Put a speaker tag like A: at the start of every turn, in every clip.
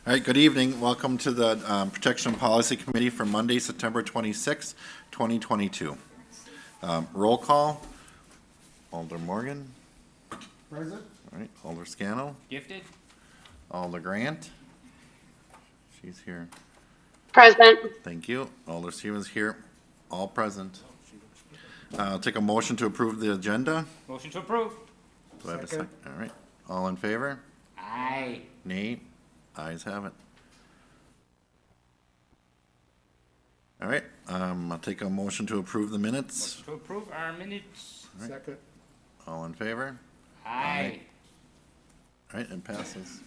A: All right, good evening. Welcome to the Protection Policy Committee for Monday, September 26, 2022. Roll call. Alder Morgan.
B: Present.
A: All right, Alder Scannell.
C: Gifted?
A: Alder Grant. She's here.
D: Present.
A: Thank you. Alder Stevens here. All present. I'll take a motion to approve the agenda.
C: Motion to approve.
A: Do I have a
B: Second.
A: second? All right. All in favor?
C: Aye.
A: Nay. Ayes have it. All right, I'll take a motion to approve the minutes.
C: Motion to approve our minutes.
B: Second.
A: All in favor?
C: Aye.
A: All right, it passes.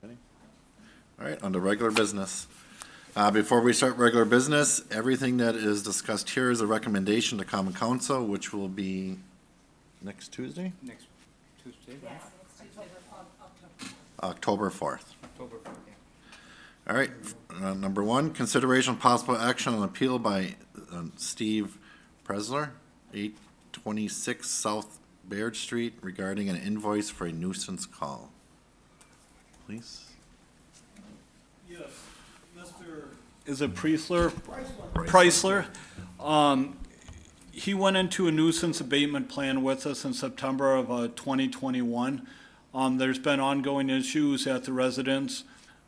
A: Ready? All right, on to regular business. Before we start regular business, everything that is discussed here is a recommendation to Common Council, which will be next Tuesday,
C: Next Tuesday, right?
A: October 4th.
C: October 4th, yeah.
A: All right, number one, consideration of possible action on appeal by Steve Presler, 826 South Baird Street, regarding an invoice for a nuisance call. Please.
E: Yes, Mr. Is it Priestler? Chrysler. He went into a nuisance abatement plan with us in September of 2021. There's been ongoing issues at the residence,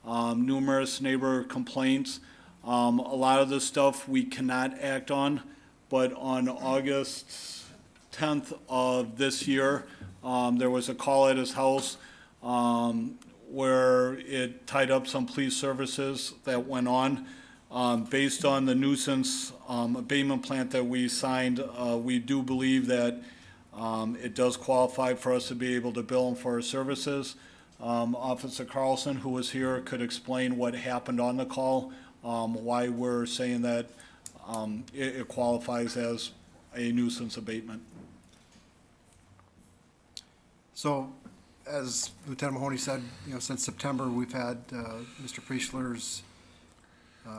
E: numerous neighbor complaints. A lot of the stuff we cannot act on, but on August 10th of this year, there was a call at his house where it tied up some police services that went on. Based on the nuisance abatement plan that we signed, we do believe that it does qualify for us to be able to bill him for our services. Officer Carlson, who was here, could explain what happened on the call, why we're saying that it qualifies as a nuisance abatement.
B: So, as Lieutenant Mahoney said, since September, we've had Mr. Priestler's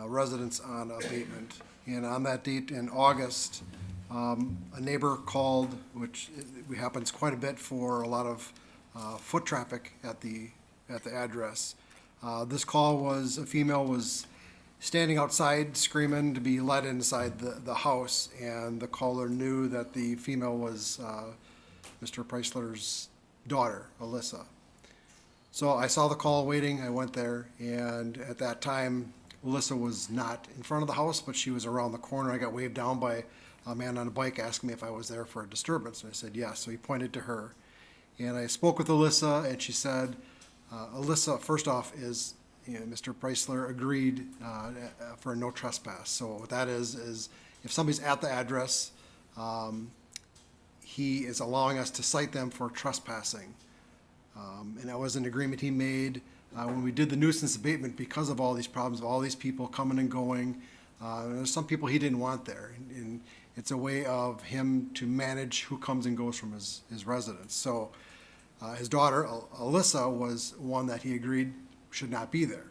B: residence on abatement. And on that date in August, a neighbor called, which happens quite a bit for a lot of foot traffic at the address. This call was, a female was standing outside screaming to be let inside the house, and the caller knew that the female was Mr. Priestler's daughter, Alyssa. So I saw the call waiting, I went there, and at that time, Alyssa was not in front of the house, but she was around the corner. I got waved down by a man on a bike asking me if I was there for a disturbance, and I said yes. So he pointed to her, and I spoke with Alyssa, and she said, Alyssa, first off, is Mr. Priestler agreed for a no trespass. So what that is if somebody's at the address, he is allowing us to cite them for trespassing, and that was an agreement he made when we did the nuisance abatement because of all these problems, of all these people coming and going. There's some people he didn't want there, and it's a way of him to manage who comes and goes from his residence. So his daughter, Alyssa, was one that he agreed should not be there.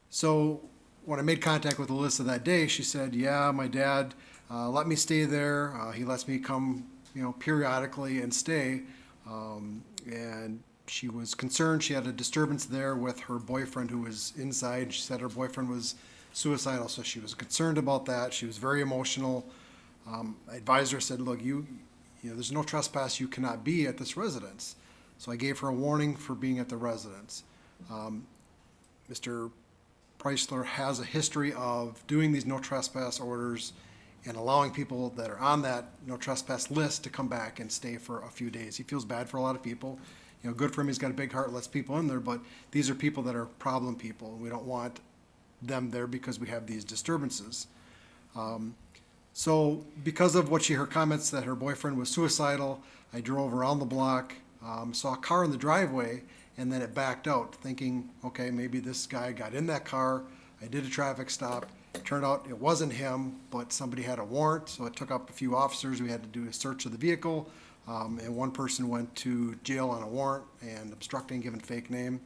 B: So when I made contact with Alyssa that day, she said, yeah, my dad let me stay there. He lets me come, periodically and stay. And she was concerned. She had a disturbance there with her boyfriend who was inside. She said her boyfriend was suicidal, so she was concerned about that. She was very emotional. I advised her, said, look, there's no trespass. You cannot be at this residence. So I gave her a warning for being at the residence. Mr. Priestler has a history of doing these no trespass orders and allowing people that are on that no trespass list to come back and stay for a few days. He feels bad for a lot of people. Good for him. He's got a big heart, lets people in there, but these are people that are problem people. We don't want them there because we have these disturbances. So because of her comments that her boyfriend was suicidal, I drove around the block, saw a car in the driveway, and then it backed out, thinking, okay, maybe this guy got in that car. I did a traffic stop. It turned out it wasn't him, but somebody had a warrant, so it took up a few officers. We had to do a search of the vehicle, and one person went to jail on a warrant and obstructing, giving fake name,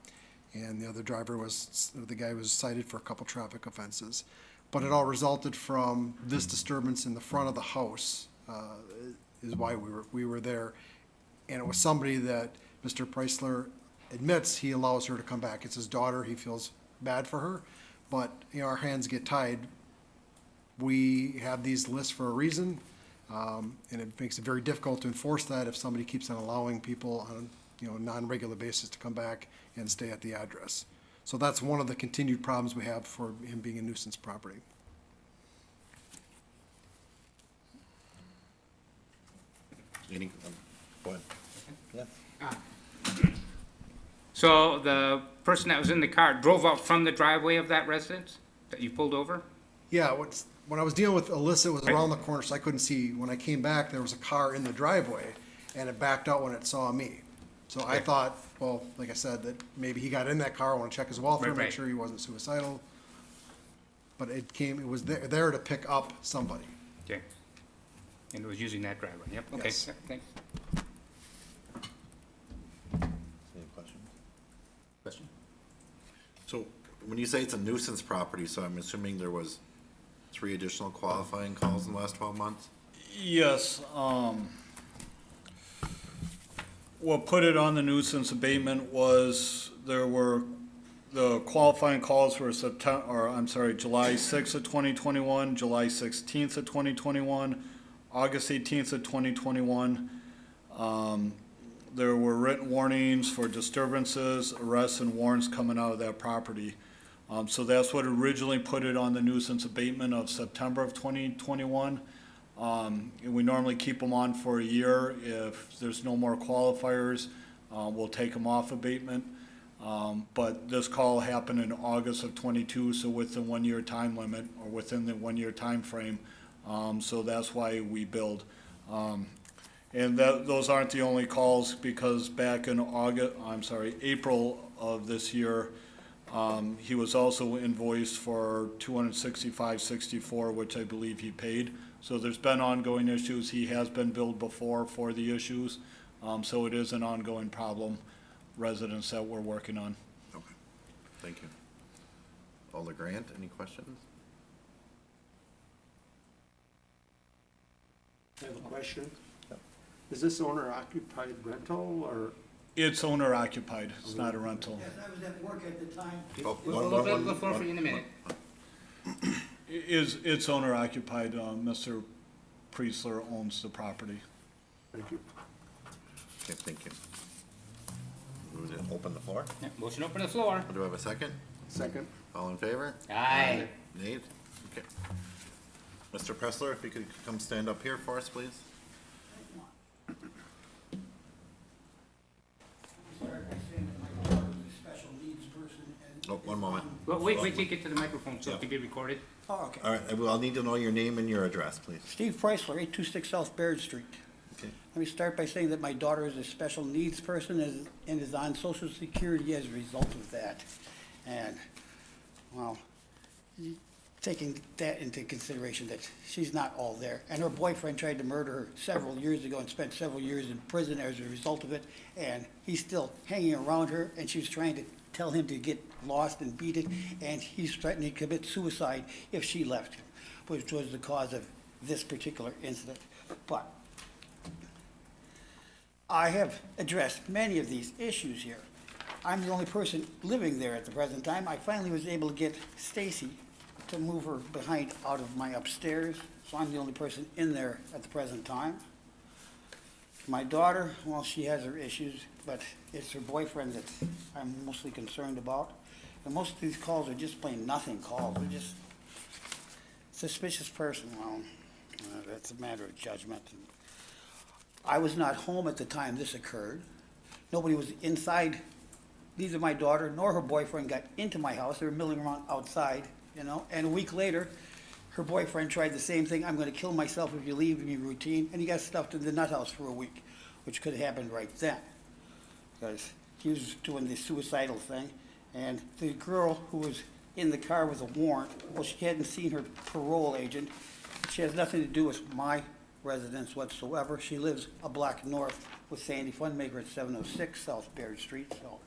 B: and the other the guy was cited for a couple traffic offenses. But it all resulted from this disturbance in the front of the house. is why we were there. And it was somebody that Mr. Preisler admits he allows her to come back. It's his daughter, he feels bad for her, but, you know, our hands get tied. We have these lists for a reason, and it makes it very difficult to enforce that if somebody keeps on allowing people on, you know, a non-regular basis to come back and stay at the address. So that's one of the continued problems we have for him being a nuisance property.
A: Any, go ahead. Yeah.
C: So the person that was in the car drove out from the driveway of that residence that you pulled over?
B: Yeah, when I was dealing with Alyssa, it was around the corner, so I couldn't see. When I came back, there was a car in the driveway, and it backed out when it saw me. So I thought, well, like I said, that maybe he got in that car, I want to check his welfare,
C: Right,
B: make
C: right.
B: sure he wasn't suicidal. But it was there to pick up somebody.
C: Okay. And it was using that driveway, yep, okay,
B: Yes.
C: yep, thanks.
A: Any questions?
C: Question?
A: So when you say it's a nuisance property, so I'm assuming there was 3 additional qualifying calls in the last 12 months?
E: Yes, what put it on the nuisance abatement was the qualifying calls were July 6th of 2021, July 16th of 2021, August 18th of 2021. There were written warnings for disturbances, arrests, and warrants coming out of that property. So that's what originally put it on the nuisance abatement of September of 2021. And we normally keep them on for a year. If there's no more qualifiers, we'll take them off abatement. But this call happened in August of '22, so within 1 year time limit, or within the 1 year time frame. So that's why we billed. And those aren't the only calls, because back in April of this year, he was also invoiced for $265.64, which I believe he paid. So there's been ongoing issues. He has been billed before for the issues. So it is an ongoing problem, residents that we're working on.
A: Okay, thank you. Alder Grant, any questions?
D: I have a question. Is this owner occupied rental or?
E: It's owner occupied, it's not a rental.
F: Yes, I was at work at the time.
A: Oh,
C: We'll open the floor for you in a minute.
E: It's owner occupied, Mr. Preisler owns the property.
D: Thank you.
A: Okay, thank you. We will open the floor.
C: Yeah, motion open the floor.
A: Do I have a second?
D: Second.
A: All in favor?
C: Aye.
A: Nate? Okay. Mr. Pressler, if you could come stand up here for us, please.
F: Start by saying that my daughter is a special needs person and.
A: Oh, one moment.
C: Well, wait till you get to the microphone so it can be recorded.
F: Oh, okay.
A: All right, I'll need to know your name and your address, please.
F: Steve Preisler, 826 South Baird Street.
A: Okay.
F: Let me start by saying that my daughter is a special needs person and is on Social Security as a result of that. And, well, taking that into consideration that she's not all there. And her boyfriend tried to murder her several years ago and spent several years in prison as a result of it. And he's still hanging around her, and she's trying to tell him to get lost and beat it. And he's threatening to commit suicide if she left him, which was the cause of this particular incident. But I have addressed many of these issues here. I'm the only person living there at the present time. I finally was able to get Stacy to move her behind out of my upstairs, so I'm the only person in there at the present time. My daughter, well, she has her issues, but it's her boyfriend that I'm mostly concerned about. And most of these calls are just plain nothing calls. They're just suspicious person. Well, that's a matter of judgment. I was not home at the time this occurred. Nobody was inside. Neither my daughter nor her boyfriend got into my house. They were milling around outside, you know. And a week later, her boyfriend tried the same thing. I'm going to kill myself if you leave me routine. And he got stuffed in the nut house for a week, which could have happened right then. Because he was doing the suicidal thing. And the girl who was in the car with a warrant, well, she hadn't seen her parole agent. She has nothing to do with my residence whatsoever. She lives a block north with Sandy Funmaker at 706 South Baird Street. So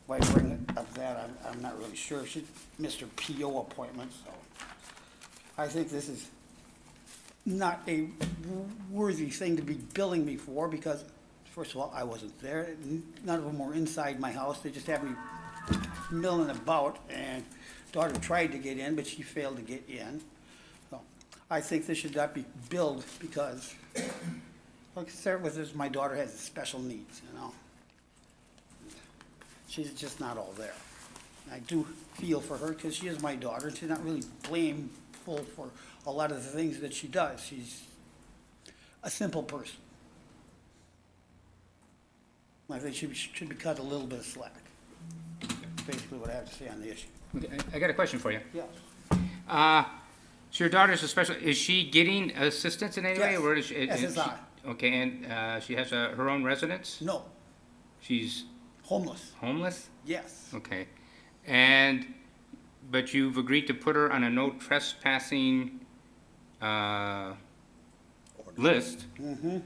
F: why bring up that, I'm not really sure. She missed her PO appointment, so I think this is not a worthy thing to be billing me for, because, first of all, I wasn't there. None of them were inside my house. They just had me milling about, and daughter tried to get in, but she failed to get in. So I think this should not be billed, because, like, start with this, my daughter has special needs, you know? She's just not all there. I do feel for her, because she is my daughter, and she's not really blameful for a lot of the things that she does. She's a simple person. I think she should be cut a little bit of slack. Basically what I have to say on the issue.
C: Okay, I got a question for you.
F: Yes.
C: So your daughter's a special, is she getting assistance in any way?
F: Yes,
C: Or is she?
F: SSI.
C: Okay, and she has her own residence?
F: No,
C: She's
F: homeless,
C: homeless?
F: yes.
C: Okay. But you've agreed to put her on a no trespassing list?
F: Mm-hmm.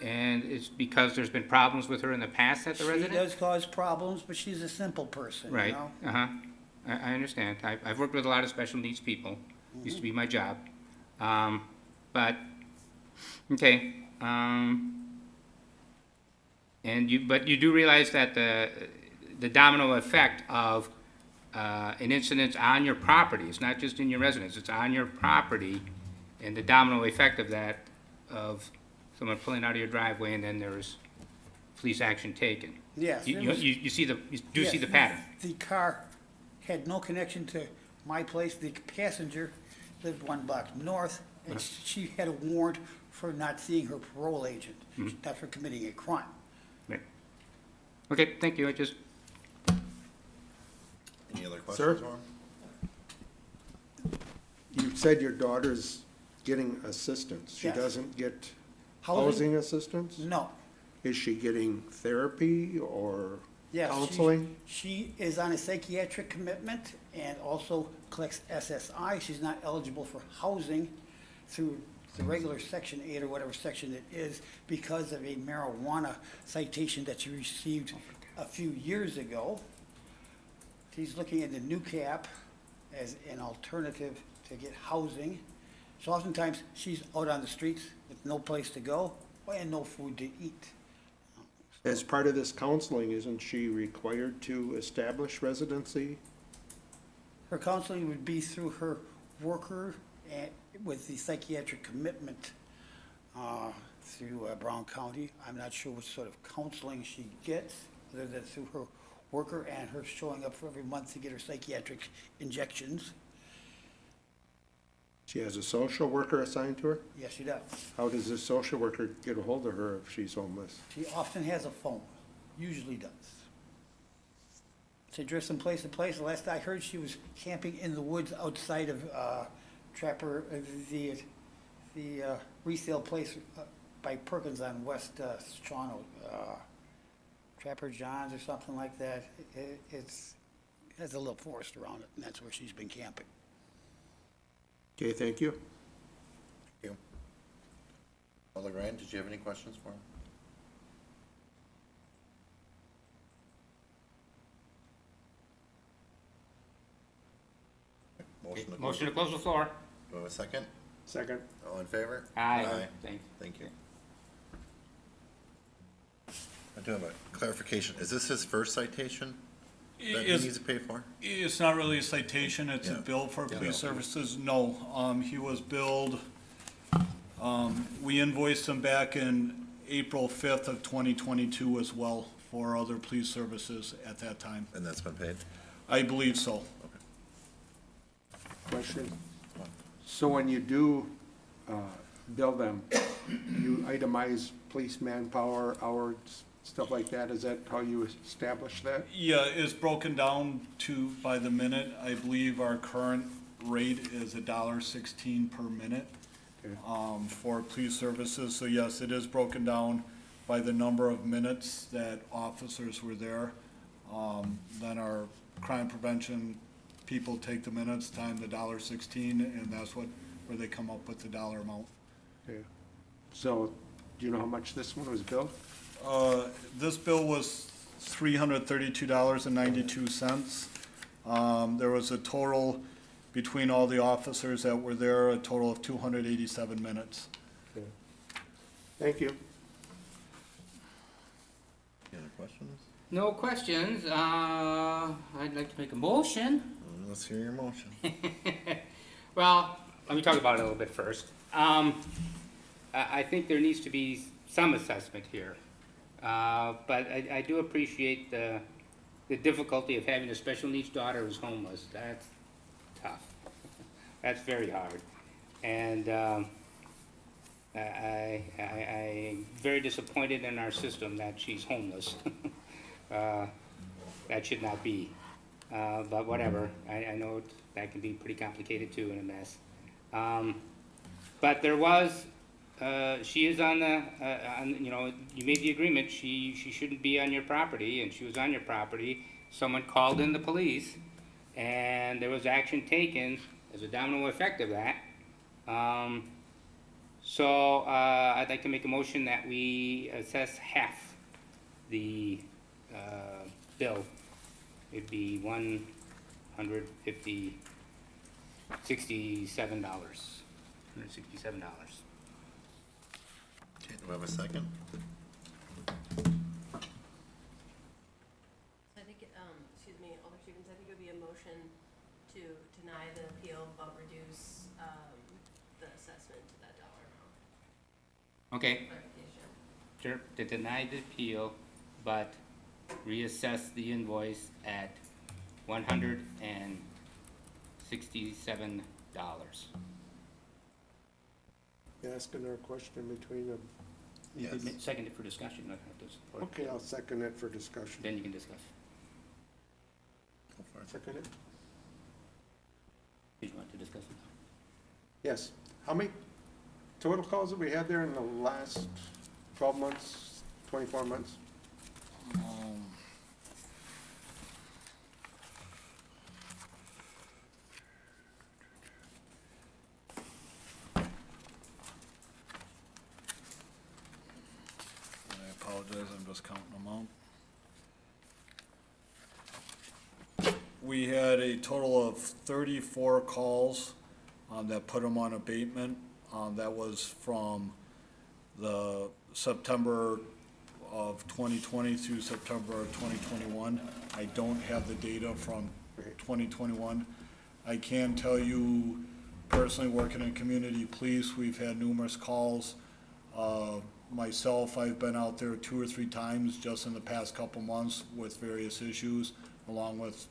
C: And it's because there's been problems with her in the past at the
F: She
C: residence?
F: does cause problems, but she's a simple person, you
C: Right,
F: know?
C: uh-huh. I understand. I've worked with a lot of special needs people. Used to be my job. But, okay, but you do realize that the domino effect of an incident on your property, it's not just in your residence, it's on your property, and the domino effect of that, of someone pulling out of your driveway and then there's police action taken.
F: Yes.
C: You do see the
F: Yes,
C: pattern.
F: The car had no connection to my place. The passenger lived 1 block north, and she had a warrant for not seeing her parole agent, not for committing a crime.
C: Right. Okay, thank you. I just,
A: Any other
D: Sir?
A: questions for him?
D: You said your daughter's getting assistance. She
F: Yes.
D: doesn't get
F: Housing?
D: housing assistance?
F: No.
D: Is she getting therapy or
F: Yes,
D: counseling?
F: she is on a psychiatric commitment and also collects SSI. She's not eligible for housing through the regular Section 8 or whatever section it is because of a marijuana citation that she received a few years ago. She's looking at the new cap as an alternative to get housing. So oftentimes, she's out on the streets with no place to go and no food to eat.
D: As part of this counseling, isn't she required to establish residency?
F: Her counseling would be through her worker and with the psychiatric commitment through Brown County. I'm not sure what sort of counseling she gets, other than through her worker and her showing up for every month to get her psychiatric injections.
D: She has a social worker assigned to her?
F: Yes, she does.
D: How does this social worker get a hold of her if she's homeless?
F: She often has a phone, usually does. She drifts from place to place. The last I heard, she was camping in the woods outside of Trapper, the resale place by Perkins on West Shawano, Trapper John's or something like that. It has a little forest around it, and that's where she's been camping.
D: Okay, thank you.
A: Thank you. Alder Ryan, did you have any questions for him?
C: motion to close the floor.
A: Do we have a second?
D: Second.
A: All in favor?
C: Aye. Thanks.
A: Thank you. I do have a clarification. Is this his first citation that he needs to pay for?
E: It's not really a citation, it's a
A: Yeah.
E: bill for
A: Yeah.
E: police services. No, he was billed, we invoiced him back in April 5th of 2022 as well for other police services at that time.
A: And that's been paid?
E: I believe so.
D: Question. So when you do bill them, you itemize police manpower, hours, stuff like that? Is that how you establish that?
E: Yeah, it's broken down to by the minute. I believe our current rate is $1.16 per minute
D: Okay.
E: for police services. So yes, it is broken down by the number of minutes that officers were there. Then our crime prevention people take the minutes, time the $1.16, and that's where they come up with the dollar amount.
D: Okay. So, do you know how much this one was billed?
E: This bill was $332.92. There was a total between all the officers that were there, a total of 287 minutes.
D: Okay. Thank you.
A: Any other questions?
C: No questions. I'd like to make a motion.
A: Let's hear your motion.
C: Well, let me talk about it a little bit first. I think there needs to be some assessment here. But I do appreciate the difficulty of having a special needs daughter who's homeless. That's tough. That's very hard. And I'm very disappointed in our system that she's homeless. That should not be. But whatever, I know that can be pretty complicated too and a mess. But there was, she is on the, you know, you made the agreement, she shouldn't be on your property, and she was on your property. Someone called in the police, and there was action taken as a domino effect of that. So I'd like to make a motion that we assess half the bill. It'd be $167. $167.
A: Okay, do we have a second?
G: I think, excuse me, Alder Stevens, I think it would be a motion to deny the appeal but reduce, the assessment to that dollar amount.
C: Okay,
G: Clarification.
C: sure, to deny the appeal, but reassess the invoice at $167.
D: Asking our question between them.
C: You could second it for discussion, not have to support.
D: Okay, I'll second it for discussion.
C: Then you can discuss.
A: Go for it.
D: Second it?
C: Did you want to discuss it?
D: Yes. How many total calls have we had there in the last 12 months, 24 months?
E: I apologize, I'm just counting them out. We had a total of 34 calls that put them on abatement. That was from the September of 2020 through September of 2021. I don't have the data from 2021. I can tell you, personally, working in community police, we've had numerous calls. Myself, I've been out there 2 or 3 times just in the past couple months with various issues, along with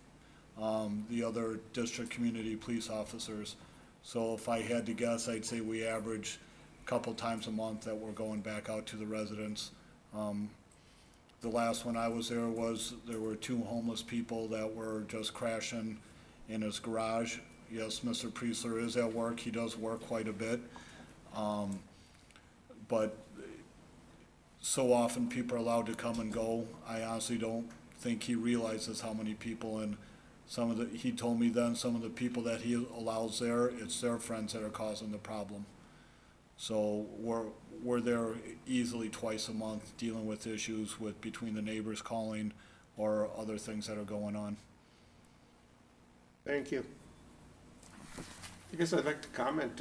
E: the other district community police officers. So if I had to guess, I'd say we average a couple times a month that we're going back out to the residents. The last one I was there were 2 homeless people that were just crashing in his garage. Yes, Mr. Priestler is at work, he does work quite a bit. But so often people are allowed to come and go. I honestly don't think he realizes how many people, and he told me then, some of the people that he allows there, it's their friends that are causing the problem. So we're there easily twice a month dealing with issues between the neighbors calling or other things that are going on.
D: Thank you. I guess I'd like to comment,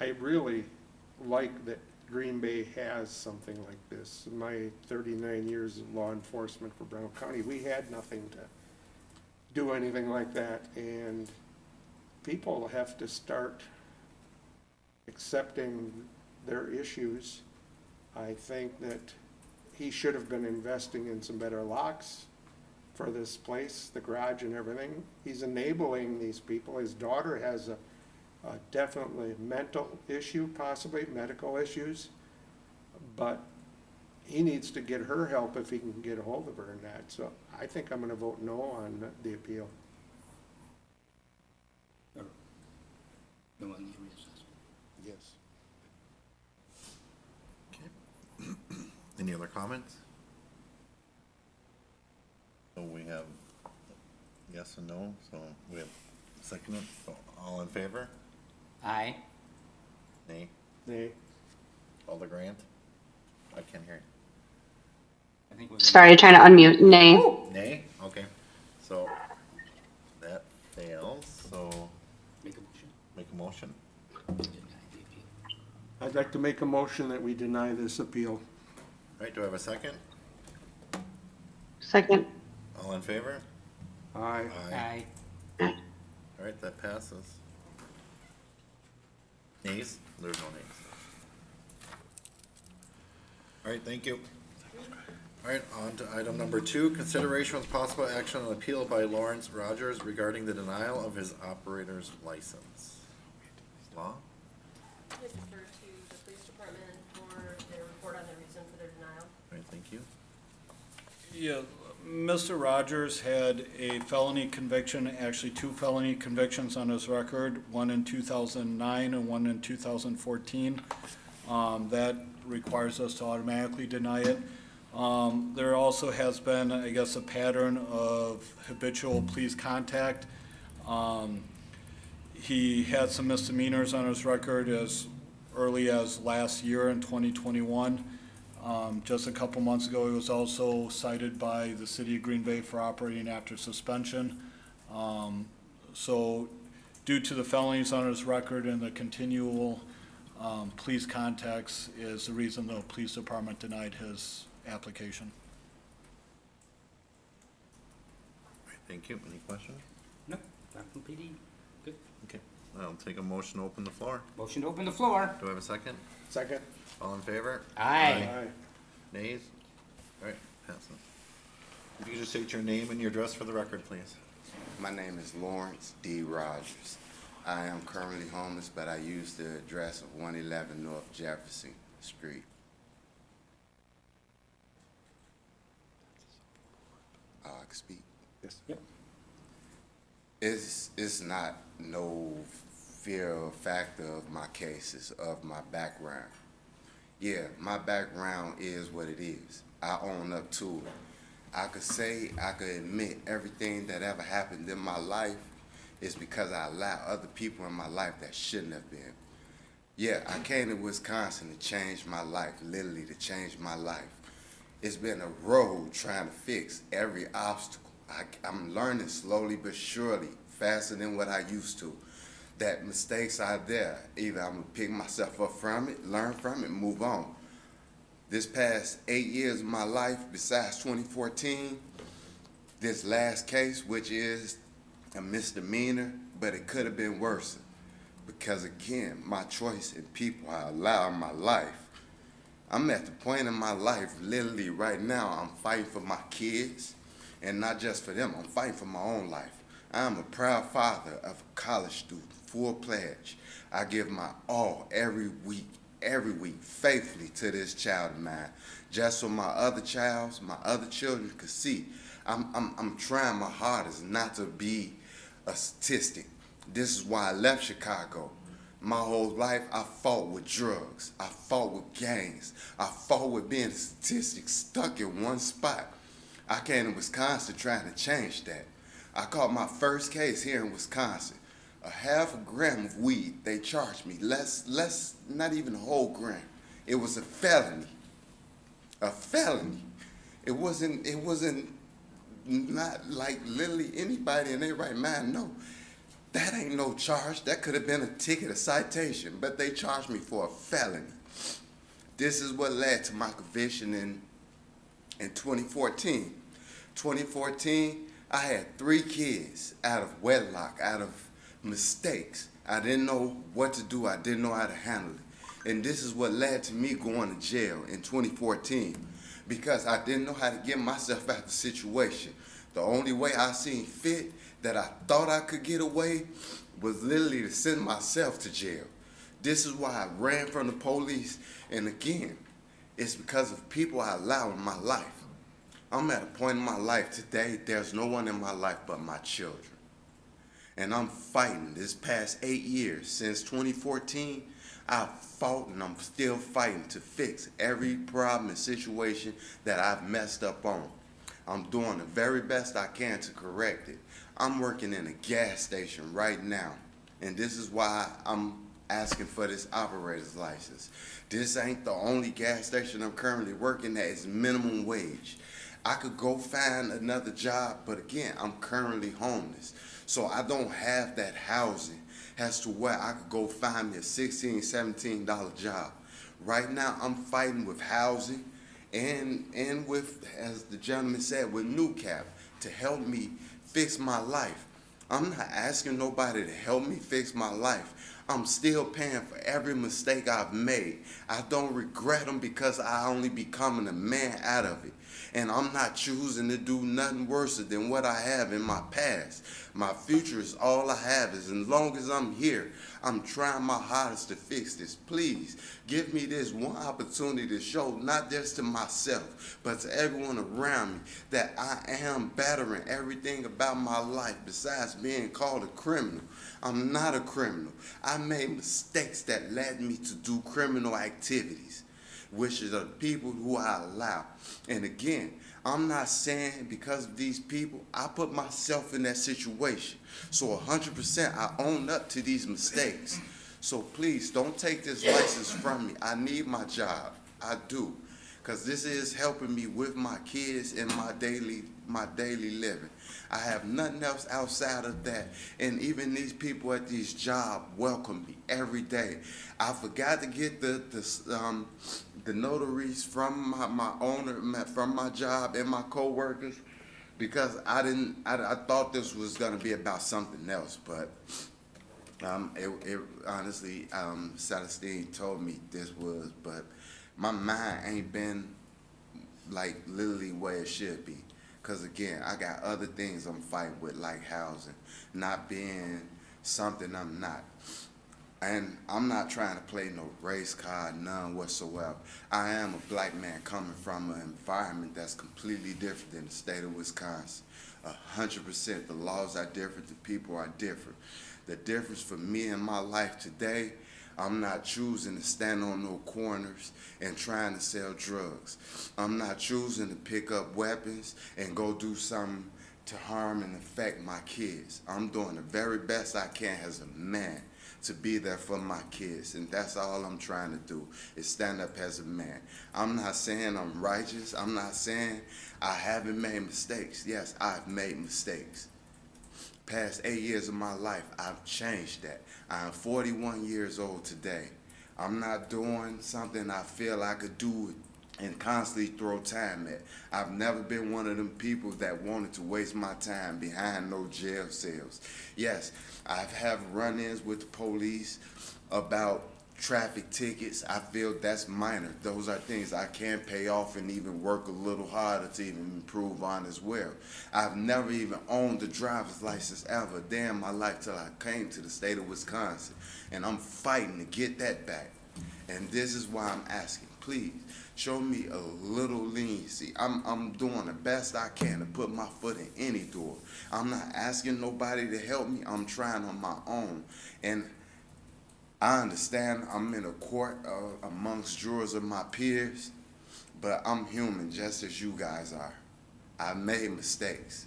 D: I really like that Green Bay has something like this. In my 39 years of law enforcement for Brown County, we had nothing to do anything like that, and people have to start accepting their issues. I think that he should have been investing in some better locks for this place, the garage and everything. He's enabling these people. His daughter has a definitely mental issue, possibly medical issues, but he needs to get her help if he can get a hold of her in that. So I think I'm gonna vote no on the appeal.
C: No one needs reassessment.
D: Yes.
A: Any other comments? So we have yes and no, so we have second it, so all in favor?
C: Aye.
A: Nay?
D: Nay.
A: Alder Grant? I can't hear
C: I think we're.
H: Sorry, trying to unmute. Nay.
A: you. Nay? Okay, so
D: make a motion that we deny this appeal.
A: All right, do I have a second?
H: Second.
A: All in favor?
D: Aye.
C: Aye.
A: All right, that passes. Nays? There's no nays. All right, thank you. All right, on to item number 2, consideration with possible action on appeal by Lawrence Rogers regarding the denial of his operator's license. Law?
G: I would defer to the police department for their report on the reason for their denial.
A: All right, thank you.
E: Yeah, Mr. Rogers had a felony conviction, actually 2 felony convictions on his record, one in 2009 and one in 2014. That requires us to automatically deny it. There also has been, I guess, a pattern of habitual police contact. He had some misdemeanors on his record as early as last year in 2021. Just a couple months ago, he was also cited by the city of Green Bay for operating after suspension. So due to the felonies on his record and the continual police contacts is the reason the police department denied his application.
A: All right, thank you. Any questions?
C: No, not from PD. Good.
A: Okay, I'll take a motion to open the floor.
C: Motion to open the floor.
A: Do I have a second?
D: Second?
A: All in favor?
C: Aye.
D: Aye.
A: Nays? All right, passes. If you could just state your name and your address for the record, please.
I: My name is Lawrence D. Rogers. I am currently homeless, but I use the address of 111 North Jefferson Street. I can speak.
D: Yes.
C: Yep.
I: It's not no fear or factor of my cases, of my background. Yeah, my background is what it is. I own up to it. I could admit everything that ever happened in my life is because I allowed other people in my life that shouldn't have been. Yeah, I came to Wisconsin to change my life, literally to change my life. It's been a road trying to fix every obstacle. I'm learning slowly but surely, faster than what I used to. That mistakes are there. Either I'm gonna pick myself up from it, learn from it, move on. This past 8 years of my life, besides 2014, this last case, which is a misdemeanor, but it could have been worse. Because again, my choice in people I allow in my life. I'm at the point in my life, literally right now, I'm fighting for my kids, and not just for them, I'm fighting for my own life. I am a proud father of a college student, full pledge. I give my all every week, faithfully to this child of mine, just so my other children could see. I'm trying my hardest not to be a statistic. This is why I left Chicago. My whole life, I fought with drugs. I fought with gangs. I fought with being a statistic stuck in one spot. I came to Wisconsin trying to change that. I caught my first case here in Wisconsin. A half a gram of weed, they charged me. Less, not even a whole gram. It was a felony. A felony. It wasn't not like literally anybody in their right mind. No, that ain't no charge. That could have been a ticket, a citation, but they charged me for a felony. This is what led to my conviction in 2014. 2014, I had 3 kids out of wedlock, out of mistakes. I didn't know what to do. I didn't know how to handle it. And this is what led to me going to jail in 2014 because I didn't know how to get myself out of the situation. The only way I seen fit that I thought I could get away was literally to send myself to jail. This is why I ran from the police. And again, it's because of people I allow in my life. I'm at a point in my life today, there's no one in my life but my children. And I'm fighting this past 8 years, since 2014, I've fought and I'm still fighting to fix every problem and situation that I've messed up on. I'm doing the very best I can to correct it. I'm working in a gas station right now, and this is why I'm asking for this operator's license. This ain't the only gas station I'm currently working at. It's minimum wage. I could go find another job, but again, I'm currently homeless. So I don't have that housing as to where I could go find me a $16, $17 job. Right now, I'm fighting with housing and with, as the gentleman said, with New Cap to help me fix my life. I'm not asking nobody to help me fix my life. I'm still paying for every mistake I've made. I don't regret them because I only becoming a man out of it. And I'm not choosing to do nothing worse than what I have in my past. My future is all I have. As long as I'm here, I'm trying my hardest to fix this. Please give me this one opportunity to show, not just to myself, but to everyone around me, that I am bettering everything about my life besides being called a criminal. I'm not a criminal. I made mistakes that led me to do criminal activities, which are the people who I allow. And again, I'm not saying because of these people, I put myself in that situation. So 100% I own up to these mistakes. So please don't take this license from me. I need my job. I do. Because this is helping me with my kids and my daily living. I have nothing else outside of that. And even these people at these jobs welcome me every day. I forgot to get the notaries from my owner, from my job and my coworkers, because I thought this was gonna be about something else, but it honestly, Celestine told me this was, but my mind ain't been like literally where it should be. Cause again, I got other things I'm fighting with, like housing, not being something I'm not. And I'm not trying to play no race card, none whatsoever. I am a black man coming from an environment that's completely different than the state of Wisconsin. 100%. The laws are different, the people are different. The difference for me in my life today, I'm not choosing to stand on no corners and trying to sell drugs. I'm not choosing to pick up weapons and go do something to harm and affect my kids. I'm doing the very best I can as a man to be there for my kids, and that's all I'm trying to do, is stand up as a man. I'm not saying I'm righteous. I'm not saying I haven't made mistakes. Yes, I've made mistakes. Past 8 years of my life, I've changed that. I'm 41 years old today. I'm not doing something I feel I could do and constantly throw time at. I've never been one of them people that wanted to waste my time behind no jail cells. Yes, I've had run-ins with the police about traffic tickets. I feel that's minor. Those are things I can pay off and even work a little harder to even improve on as well. I've never even owned a driver's license ever a day in my life till I came to the state of Wisconsin. And I'm fighting to get that back. And this is why I'm asking, please, show me a little leniency. I'm doing the best I can to put my foot in any door. I'm not asking nobody to help me. I'm trying on my own. And I understand I'm in a court amongst jurors of my peers, but I'm human just as you guys are. I made mistakes,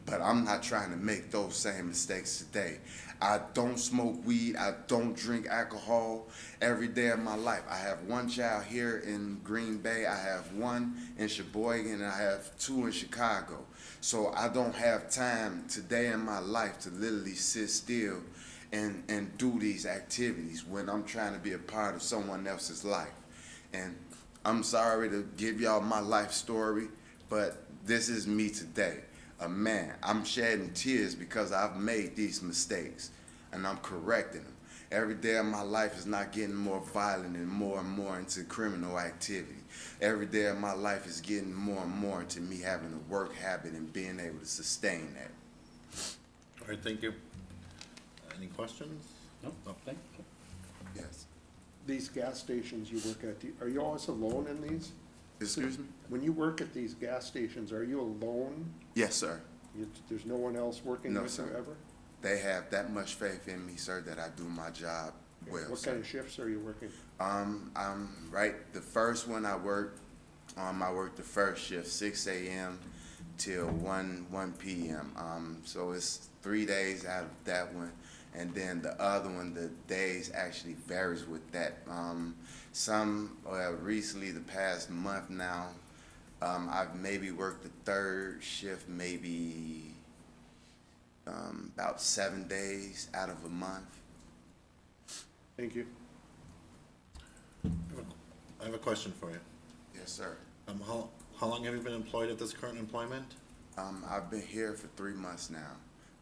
I: but I'm not trying to make those same mistakes today. I don't smoke weed. I don't drink alcohol every day of my life. I have one child here in Green Bay. I have one in Sheboygan, and I have two in Chicago. So I don't have time today in my life to literally sit still and do these activities when I'm trying to be a part of someone else's life. And I'm sorry to give y'all my life story, but this is me today, a man. I'm shedding tears because I've made these mistakes and I'm correcting them. Every day of my life is not getting more violent and more into criminal activity. Every day of my life is getting more and more into me having a work habit and being able to sustain that.
A: All right, thank you. Any questions?
C: No, thank you.
I: Yes.
D: These gas stations you work at, are you always alone in these?
I: Excuse me?
D: When you work at these gas stations, are you alone?
I: Yes, sir.
D: There's no one else working
I: No,
D: with you
I: sir.
D: ever?
I: They have that much faith in me, sir, that I do my job well,
D: What
I: sir.
D: kind of shifts are you working?
I: I'm right. The first one I worked the first shift, 6 a.m. till 1 p.m. So it's 3 days out of that one. And then the other one, the days actually varies with that. Recently, the past month now, I've maybe worked the third shift maybe about 7 days out of a month.
D: Thank you.
A: I have a question for you.
I: Yes, sir.
A: How long have you been employed at this current employment?
I: I've been here for 3 months now.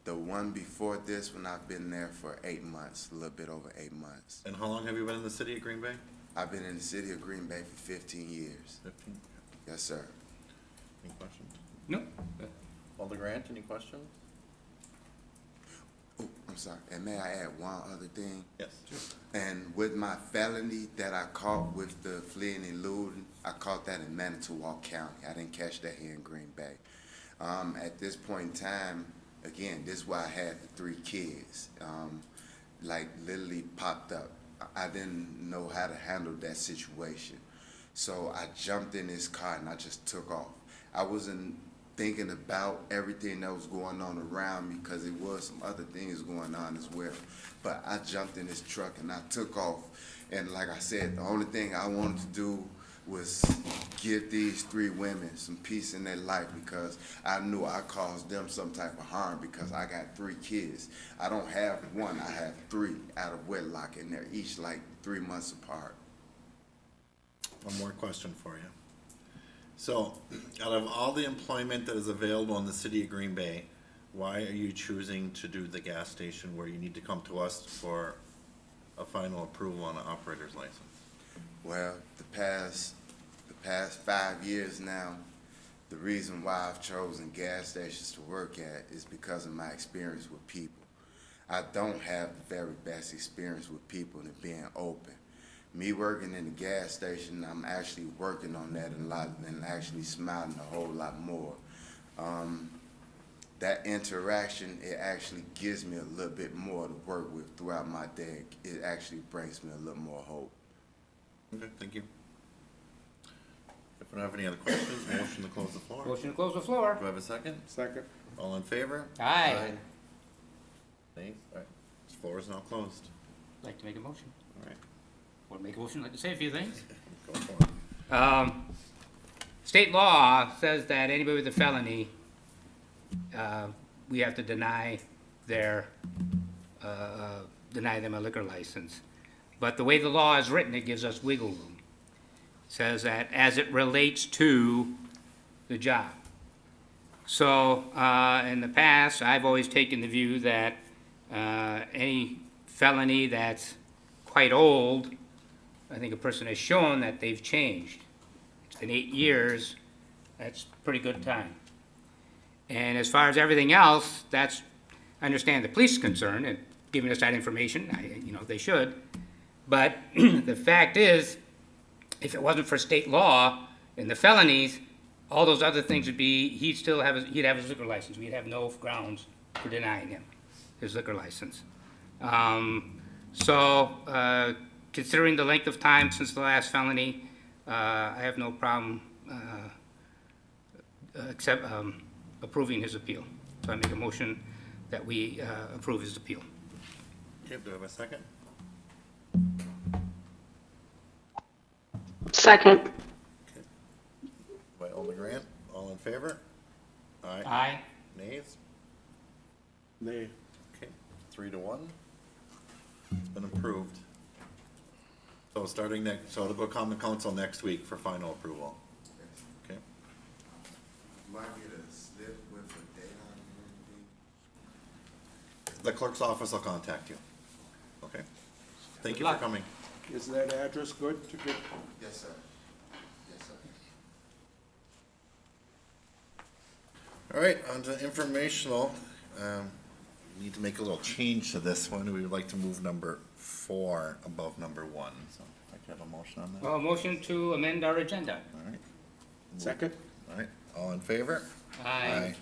I: The one before this one, I've been there for 8 months, a little bit over 8 months.
A: And how long have you been in the city of Green Bay?
I: I've been in the city of Green Bay for 15 years.
A: 15.
I: Yes, sir.
A: Any questions?
C: No?
A: Alder Grant, any questions?
I: Oh, I'm sorry. And may I add one other thing?
A: Yes.
I: And with my felony that I caught with the fleeing and looting, I caught that in Manitowoc County. I didn't catch that here in Green Bay. At this point in time, again, this is why I had the 3 kids. Like literally popped up. I didn't know how to handle that situation. So I jumped in this car and I just took off. I wasn't thinking about everything that was going on around me because there was some other things going on as well. But I jumped in this truck and I took off. And like I said, the only thing I wanted to do was give these 3 women some peace in their life because I knew I caused them some type of harm because I got 3 kids. I don't have 1, I have 3 out of wedlock and they're each like 3 months apart.
A: One more question for you. So, out of all the employment that is available in the city of Green Bay, why are you choosing to do the gas station where you need to come to us for a final approval on an operator's license?
I: Well, the past 5 years now, the reason why I've chosen gas stations to work at is because of my experience with people. I don't have the very best experience with people and being open. Me working in the gas station, I'm actually working on that a lot and actually smiling a whole lot more. That interaction, it actually gives me a little bit more to work with throughout my day. It actually brings me a little more hope.
A: Okay, thank you. If we don't have any other questions, motion to close the floor.
C: Motion to close the floor.
A: Do I have a second?
D: Second.
A: All in favor?
C: Aye.
A: Nays? All right, this floor is now closed.
C: Like to make a motion.
A: All right,
C: Want to make a motion, like to say a few things?
A: go for it.
C: State law says that anybody with a felony, we have to deny them a liquor license. But the way the law is written, it gives us wiggle room. It says that as it relates to the job. So, in the past, I've always taken the view that, any felony that's quite old, I think a person has shown that they've changed. It's been 8 years, that's pretty good time. And as far as everything else, I understand the police is concerned and giving us that information, they should. But the fact is, if it wasn't for state law and the felonies, all those other things would be, he'd have his liquor license. We'd have no grounds for denying him his liquor license. Considering the length of time since the last felony, I have no problem except approving his appeal. So I make a motion that we approve his appeal.
A: Okay, do I have a second?
H: Second.
A: By Alder Grant, all in favor? Aye.
C: Aye.
A: Nays?
D: Nay.
A: Okay, 3-1. It's been approved. So so it'll go come to council next week for final approval. Okay,
I: Might get a slip with a date on it.
A: the clerk's office will contact you. Okay? Thank
C: Good
A: you for
C: luck.
A: coming.
D: Is that address good to get?
I: Yes, sir. Yes, sir.
A: All right, on to informational. We need to make a little change to this one. We would like to move number 4 above number 1. So I'd like to have a motion on that.
C: Well, motion to amend our agenda.
A: All right,
D: Second.
A: all right, all in favor?
C: I'd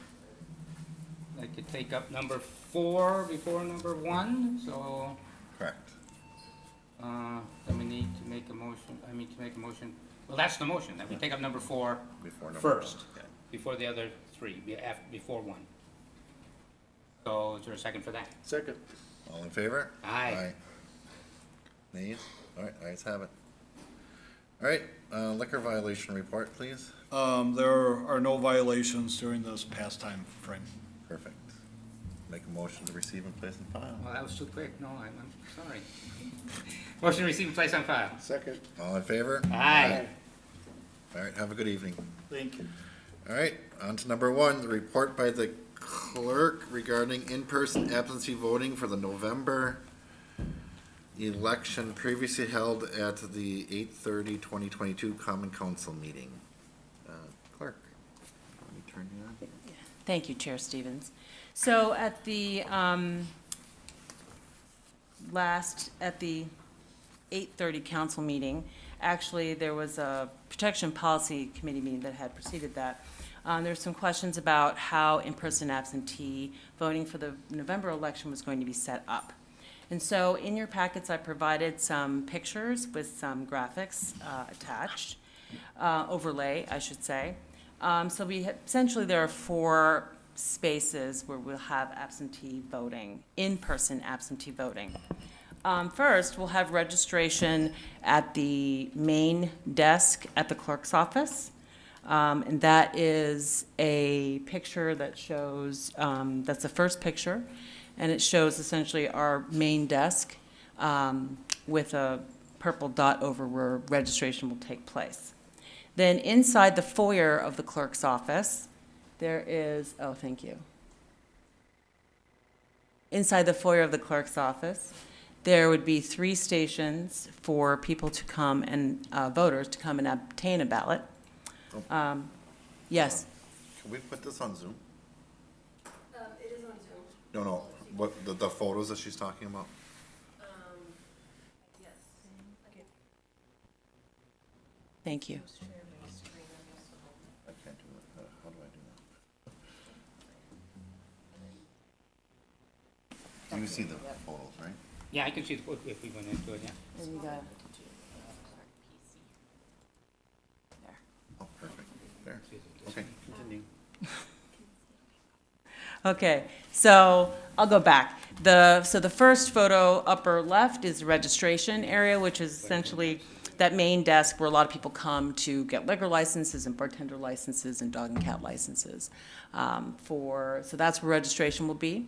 C: like to take up number 4 before number 1, so,
A: Correct.
C: then we need to make a motion, well, that's the motion, that we take up number 4
A: Before number
C: first,
A: 1. Okay.
C: before the other 3, before 1. So is there a second for that?
D: Second.
A: All in favor?
C: Aye.
A: Nays? All right, ayes have it. All right, liquor violation report, please.
E: There are no violations during this past time frame.
A: Perfect. Make a motion to receive and place in file.
C: Well, that was too quick. No, I'm sorry. Motion to receive and place on file.
D: Second.
A: All in favor?
C: Aye.
A: All right, have a good evening.
E: Thank you.
A: All right, on to number one, the report by the clerk regarding in-person absentee voting for the November election previously held at the 8/30/2022 Common Council meeting. Clerk, let me turn you on.
H: Thank you, Chair Stevens. So at the at the 8:30 council meeting, actually, there was a Protection Policy Committee meeting that had preceded that. There's some questions about how in-person absentee voting for the November election was going to be set up. And so in your packets, I provided some pictures with some graphics attached, overlay, I should say. So essentially, there are 4 spaces where we'll have absentee voting, in-person absentee voting. First, we'll have registration at the main desk at the clerk's office. And that is a picture that shows, that's the first picture, and it shows essentially our main desk with a purple dot over where registration will take place. Then inside the foyer of the clerk's office, there is, oh, thank you. Inside the foyer of the clerk's office, there would be 3 stations for people to come and, voters to come and obtain a ballot. Yes,
A: Can we put this on Zoom?
G: It is on Zoom.
A: No, what, the photos that she's talking about?
G: Yes. Okay.
H: thank you.
A: I can't do that. How do I do that? You see the photos, right?
C: Yeah, I can see the quote if we went into it, yeah.
H: And you got,
A: Oh, perfect. There. Okay, continue.
H: okay, so I'll go back. So the first photo, upper left, is the registration area, which is essentially that main desk where a lot of people come to get liquor licenses and bartender licenses and dog and cat licenses. So that's where registration will be.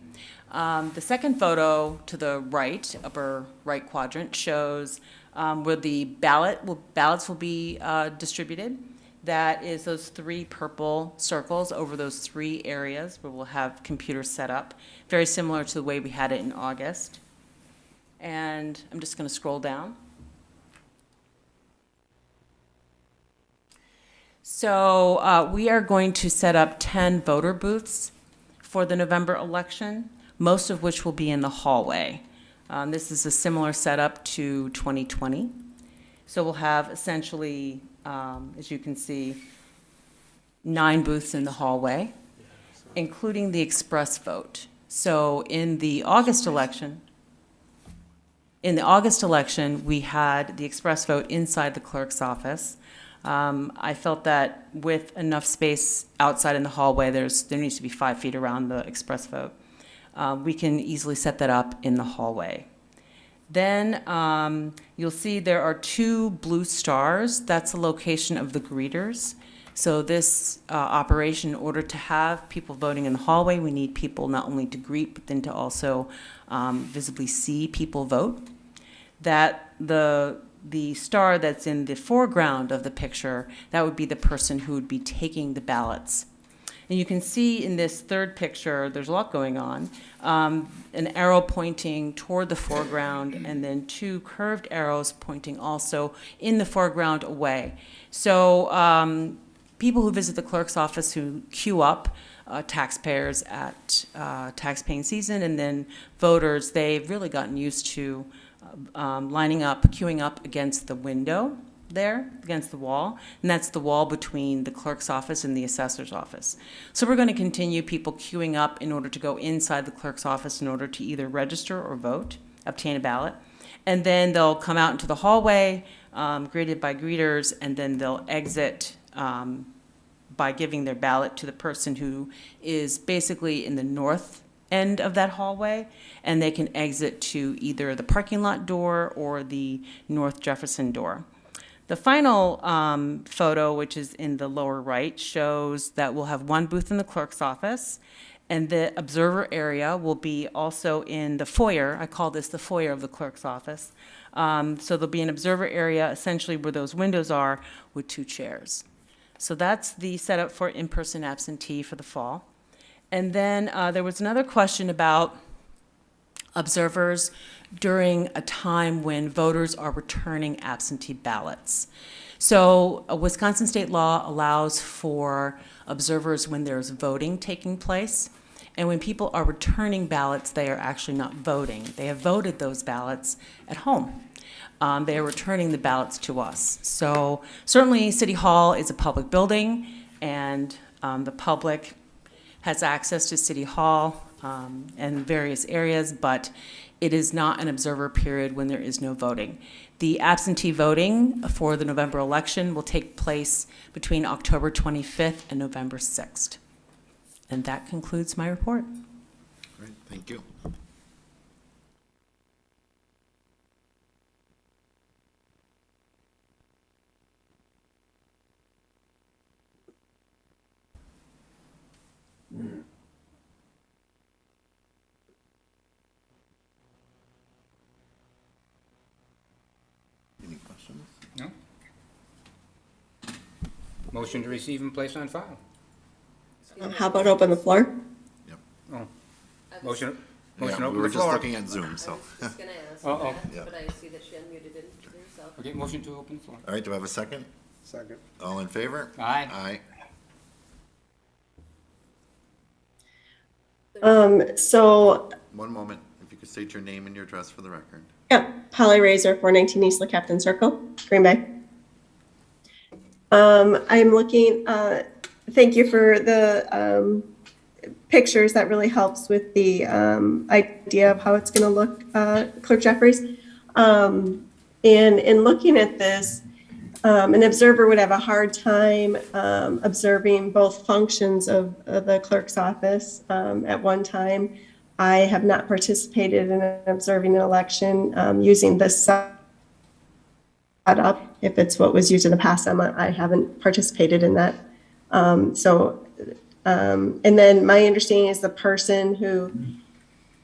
H: The second photo to the right, upper right quadrant, shows where the ballots will be distributed. That is those 3 purple circles over those 3 areas where we'll have computers set up, very similar to the way we had it in August. And I'm just going to scroll down. So we are going to set up 10 voter booths for the November election, most of which will be in the hallway. This is a similar setup to 2020. So we'll have essentially, as you can see, 9 booths in the hallway, including the express vote. So in the August election, we had the express vote inside the clerk's office. I felt that with enough space outside in the hallway, there needs to be 5 feet around the express vote. We can easily set that up in the hallway. Then you'll see there are 2 blue stars. That's the location of the greeters. So this operation, in order to have people voting in the hallway, we need people not only to greet, but then to also visibly see people vote. That the star that's in the foreground of the picture, that would be the person who would be taking the ballots. And you can see in this third picture, there's a lot going on. An arrow pointing toward the foreground, and then 2 curved arrows pointing also in the foreground away. So people who visit the clerk's office who queue up, taxpayers at tax-paying season, and then voters, they've really gotten used to lining up, queuing up against the window there, against the wall, and that's the wall between the clerk's office and the assessor's office. So we're going to continue people queuing up in order to go inside the clerk's office in order to either register or vote, obtain a ballot, and then they'll come out into the hallway, greeted by greeters, and then they'll exit by giving their ballot to the person who is basically in the north end of that hallway, and they can exit to either the parking lot door or the North Jefferson door. The final photo, which is in the lower right, shows that we'll have one booth in the clerk's office, and the observer area will be also in the foyer. I call this the foyer of the clerk's office. So there'll be an observer area essentially where those windows are with 2 chairs. So that's the setup for in-person absentee for the fall. And then there was another question about observers during a time when voters are returning absentee ballots. So Wisconsin state law allows for observers when there's voting taking place. And when people are returning ballots, they are actually not voting. They have voted those ballots at home. They are returning the ballots to us. So certainly City Hall is a public building, and the public has access to City Hall and various areas, but it is not an observer period when there is no voting. The absentee voting for the November election will take place between October 25th and November 6th. And that concludes my report.
A: Great, thank you. Any questions?
C: No? Motion to receive and place on file.
J: How about open the floor?
A: Yep.
C: Oh, motion,
A: Yeah,
C: motion
A: we
C: open
A: were
C: the
A: just
C: floor.
A: looking at Zoom,
G: I
A: so.
G: was just gonna ask
C: Oh, oh.
G: that,
A: Yeah.
G: but I see that she unmuted it herself.
C: Okay, motion to open the floor.
A: All right, do I have a second?
D: Second.
A: All in favor?
C: Aye.
A: Aye.
J: So,
A: One moment, if you could state your name and your address for the record.
J: yeah, Polly Razor, 419 East La Captain Circle, Green Bay. I'm looking, thank you for the pictures. That really helps with the idea of how it's going to look, Clerk Jeffries. And in looking at this, an observer would have a hard time observing both functions of the clerk's office at one time. I have not participated in observing an election using this setup. If it's what was used in the past, I haven't participated in that. And then my understanding is the person who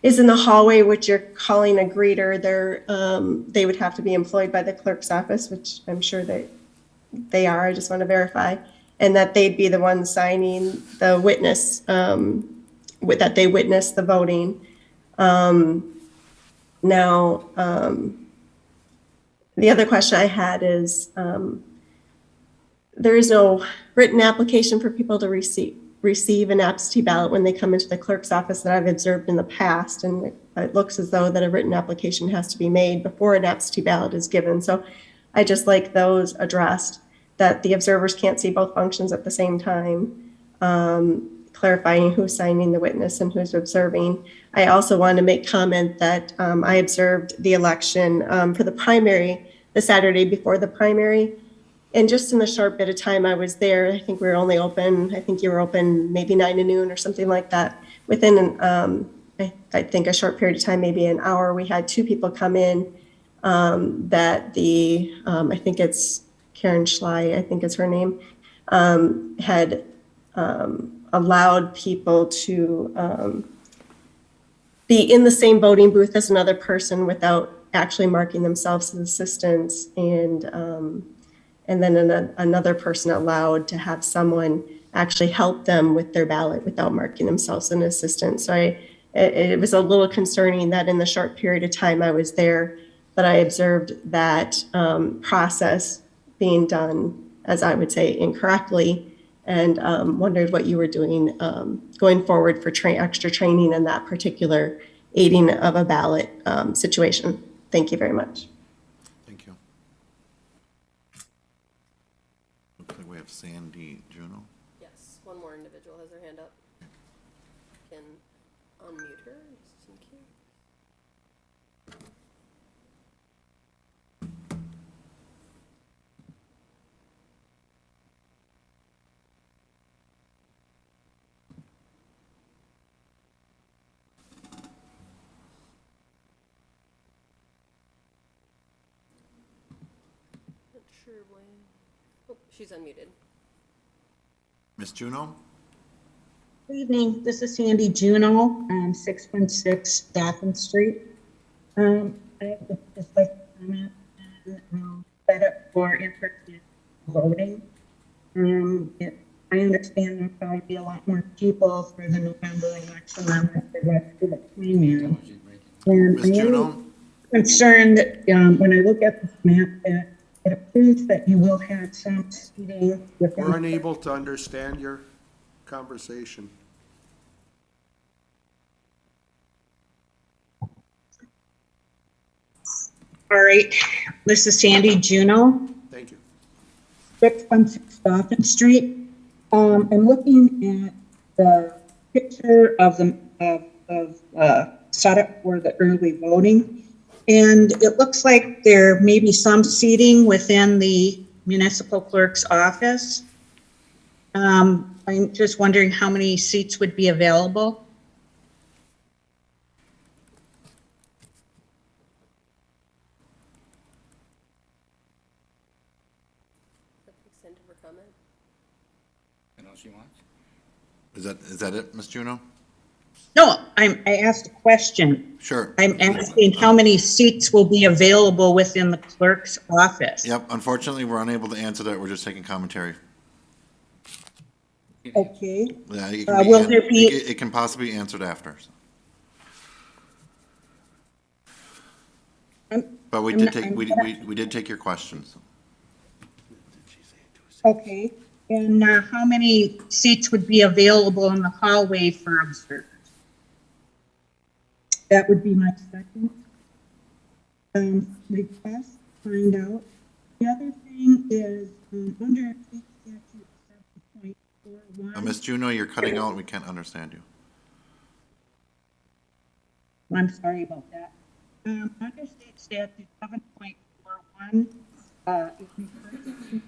J: is in the hallway, which you're calling a greeter, they would have to be employed by the clerk's office, which I'm sure they are. I just want to verify, and that they'd be the ones signing the witness, that they witnessed the voting. The other question I had is, there is no written application for people to receive an absentee ballot when they come into the clerk's office that I've observed in the past. And it looks as though that a written application has to be made before an absentee ballot is given. So I just like those addressed, that the observers can't see both functions at the same time, clarifying who's signing the witness and who's observing. I also want to make comment that I observed the election for the primary, the Saturday before the primary. And just in the short bit of time I was there, I think we were only open, I think you were open maybe 9 to noon or something like that. Within, I think a short period of time, maybe an hour, we had 2 people come in that I think it's Karen Schley, I think is her name, had allowed people to be in the same voting booth as another person without actually marking themselves as assistants, and then another person allowed to have someone actually help them with their ballot without marking themselves an assistant. So it was a little concerning that in the short period of time I was there, that I observed that process being done, as I would say, incorrectly, and wondered what you were doing going forward for extra training in that particular aiding of a ballot situation. Thank you very much.
A: Thank you. Looks like we have Sandy Juno.
G: Yes, one more individual has their hand up. Can unmute her, just in case. Not Mr. Wayne, oh, she's unmuted.
A: Ms. Juno?
K: Good evening, this is Sandy Juno, 616 Dauphin Street. I would just like to comment on setup for in-person voting. I understand there'll probably be a lot more people for the November election than the rest of the primary. And
A: Ms.
K: I am
A: Juno?
K: concerned that when I look at this map, that it appears that you will have some seating within.
D: We're unable to understand your conversation.
K: All right, this is Sandy Juno,
D: Thank you.
K: 616 Dauphin Street. I'm looking at the picture of the setup for the early voting, and it looks like there may be some seating within the municipal clerk's office. I'm just wondering how many seats would be available.
G: That's the extent of her comment.
C: You know what she wants?
A: Is that it, Ms. Juno?
K: No, I asked a question.
A: Sure.
K: I'm asking how many seats will be available within the clerk's office.
A: Yep, unfortunately, we're unable to answer that. We're just taking commentary.
K: Okay.
A: Yeah,
K: Will there be-
A: it can possibly be answered after. But we
K: I'm
A: did
K: not-
A: take,
K: I'm
A: we
K: not-
A: we did take your questions.
K: Okay, and how many seats would be available in the hallway for observers? That would be my second request, find out. The other thing is, under state statute 7.41.
A: Ms. Juno, you're cutting out and we can't understand you.
K: I'm sorry about that. Under state statute 7.41, it refers to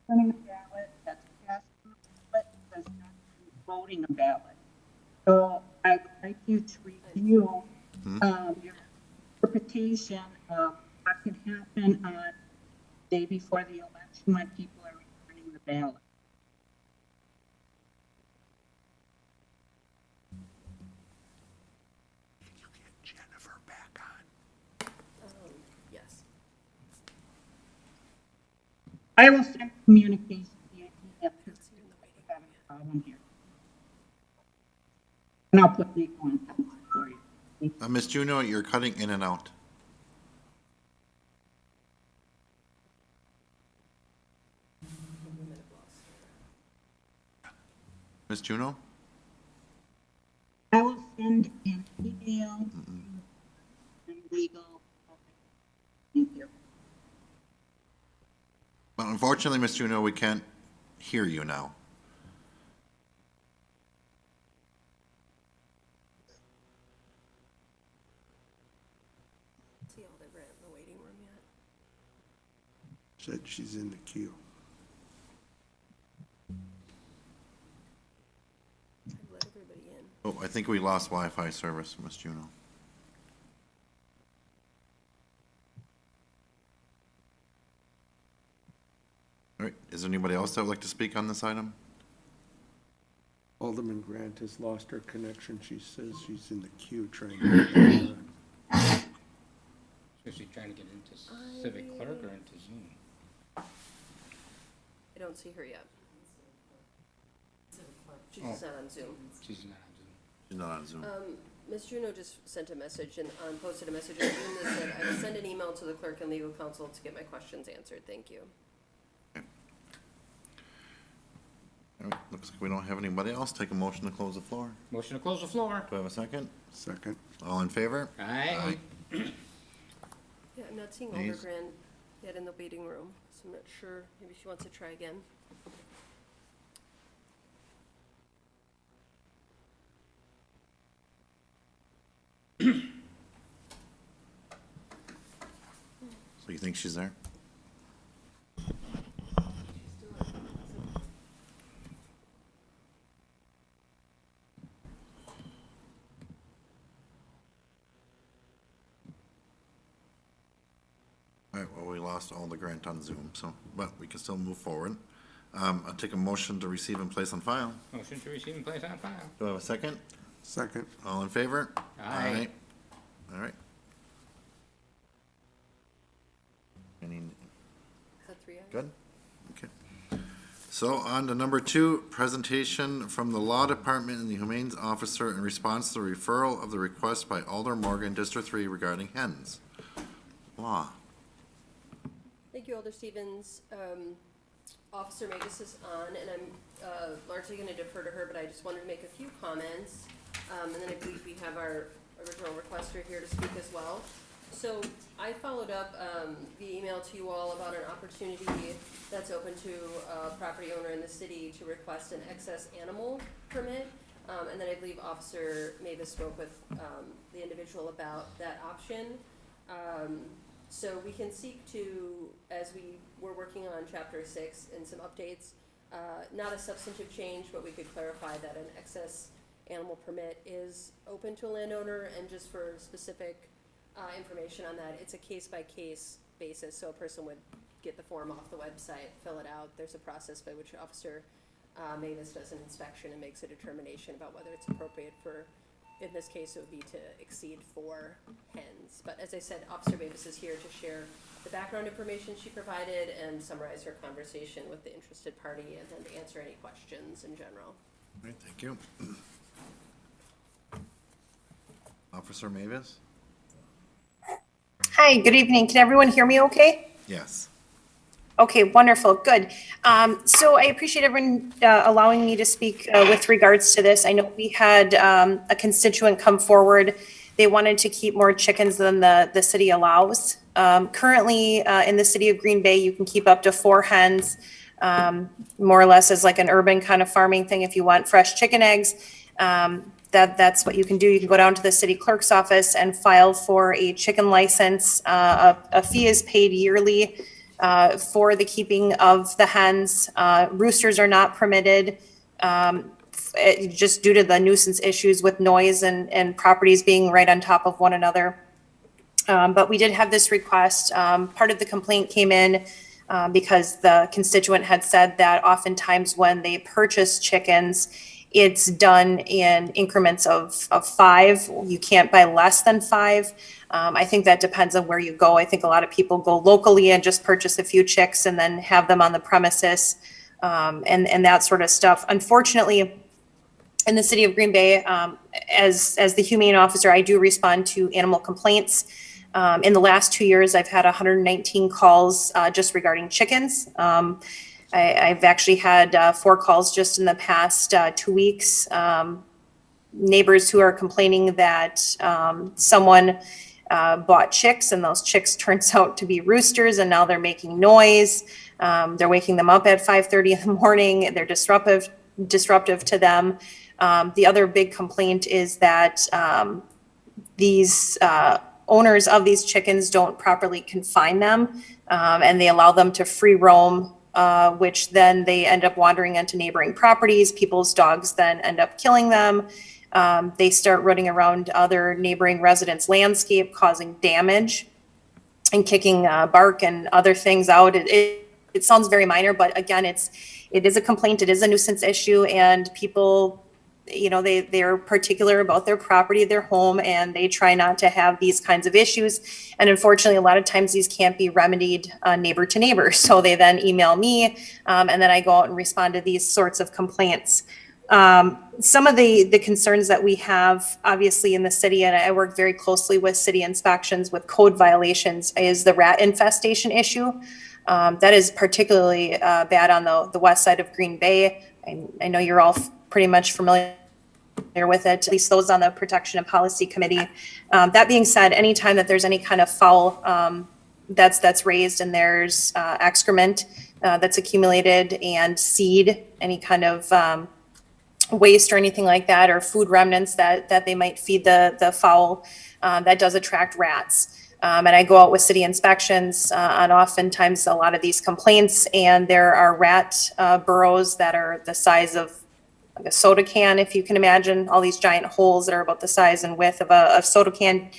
K: printing a ballot that's cast on a ballot, does not include voting a ballot. So I would like you to review your interpretation of what can happen on the day before the election when people are returning the ballot.
D: Jennifer back on.
G: Yes.
K: I will send communication via email to have a problem here. And I'll put legal on council for you.
A: Ms. Juno, you're cutting in and out. Ms. Juno?
K: I will send an email and legal. Thank you.
A: But unfortunately, Ms. Juno, we can't hear you now.
G: See all the rent in the waiting room yet?
D: Said she's in the queue.
G: I've let everybody in.
A: Oh, I think we lost Wi-Fi service, Ms. Juno. All right, is there anybody else that would like to speak on this item?
D: Alderman Grant has lost her connection. She says she's in the queue trying to get back on.
C: Is she trying to get into Civic Clerk or into Zoom?
G: I don't see her yet. She's not on Zoom.
C: She's not on Zoom.
A: She's not on Zoom.
G: Ms. Juno just sent a message and posted a message on Zoom that said, I will send an email to the clerk and legal counsel to get my questions answered. Thank you.
A: All right, looks like we don't have anybody else. Take a motion to close the floor.
C: Motion to close the floor.
A: Do I have a second?
D: Second.
A: All in favor?
C: Aye.
G: Yeah, I'm not seeing Alder
A: Nays?
G: Grant yet in the waiting room, so I'm not sure. Maybe she wants to try again.
A: So you think she's there? All right, well, we lost lost all the grant on Zoom, so, but we can still move forward. I'll take a motion to receive and place on file.
C: Motion to receive and place on file.
A: Do I have a second?
D: Second.
A: All in favor?
C: Aye.
A: All right. Any,
G: Is that three items?
A: good? Okay. So on to number 2, presentation from the Law Department and the Humane Officer in response to the referral of the request by Alder Morgan, District 3 regarding hens. Law.
G: Thank you, Alder Stevens. Officer Magus is on, and I'm largely going to defer to her, but I just wanted to make a few comments. And then I believe we have our original requester here to speak as well. So I followed up via email to you all about an opportunity that's open to a property owner in the city to request an excess animal permit. And then I believe Officer Mavis spoke with the individual about that option. So we can seek to, as we were working on Chapter 6 and some updates, not a substantive change, but we could clarify that an excess animal permit is open to a landowner, and just for specific information on that, it's a case-by-case basis, so a person would get the form off the website, fill it out. There's a process by which Officer Mavis does an inspection and makes a determination about whether it's appropriate for, in this case, it would be to exceed 4 hens. But as I said, Officer Mavis is here to share the background information she provided and summarize her conversation with the interested party, and then to answer any questions in general.
A: All right, thank you. Officer Mavis?
L: Hi, good evening. Can everyone hear me okay?
A: Yes.
L: Okay, wonderful, good. So I appreciate everyone allowing me to speak with regards to this. I know we had a constituent come forward. They wanted to keep more chickens than the city allows. Currently, in the city of Green Bay, you can keep up to 4 hens, more or less as like an urban kind of farming thing if you want fresh chicken eggs. That's what you can do. You can go down to the city clerk's office and file for a chicken license. A fee is paid yearly for the keeping of the hens. Roosters are not permitted, just due to the nuisance issues with noise and properties being right on top of one another. But we did have this request. Part of the complaint came in because the constituent had said that oftentimes when they purchase chickens, it's done in increments of 5. You can't buy less than 5. I think that depends on where you go. I think a lot of people go locally and just purchase a few chicks and then have them on the premises, and that sort of stuff. Unfortunately, in the city of Green Bay, as the humane officer, I do respond to animal complaints. In the last 2 years, I've had 119 calls just regarding chickens. I've actually had 4 calls just in the past 2 weeks. Neighbors who are complaining that someone bought chicks and those chicks turns out to be roosters, and now they're making noise. They're waking them up at 5:30 in the morning. They're disruptive to them. The other big complaint is that these owners of these chickens don't properly confine them, and they allow them to free roam, which then they end up wandering into neighboring properties. People's dogs then end up killing them. They start running around other neighboring residents' landscape, causing damage and kicking bark and other things out. It sounds very minor, but again, it is a complaint. It is a nuisance issue, and people, they're particular about their property, their home, and they try not to have these kinds of issues. And unfortunately, a lot of times these can't be remedied neighbor to neighbor. So they then email me, and then I go out and respond to these sorts of complaints. Some of the concerns that we have, obviously, in the city, and I work very closely with city inspections with code violations, is the rat infestation issue. That is particularly bad on the west side of Green Bay. I know you're all pretty much familiar with it, at least those on the Protection and Policy Committee. That being said, anytime that there's any kind of foul that's raised and there's excrement that's accumulated and seed, any kind of waste or anything like that, or food remnants that they might feed the fowl, that does attract rats. And I go out with city inspections on oftentimes a lot of these complaints, and there are rat burrows that are the size of like a soda can, if you can imagine, all these giant holes that are about the size and width of a soda can.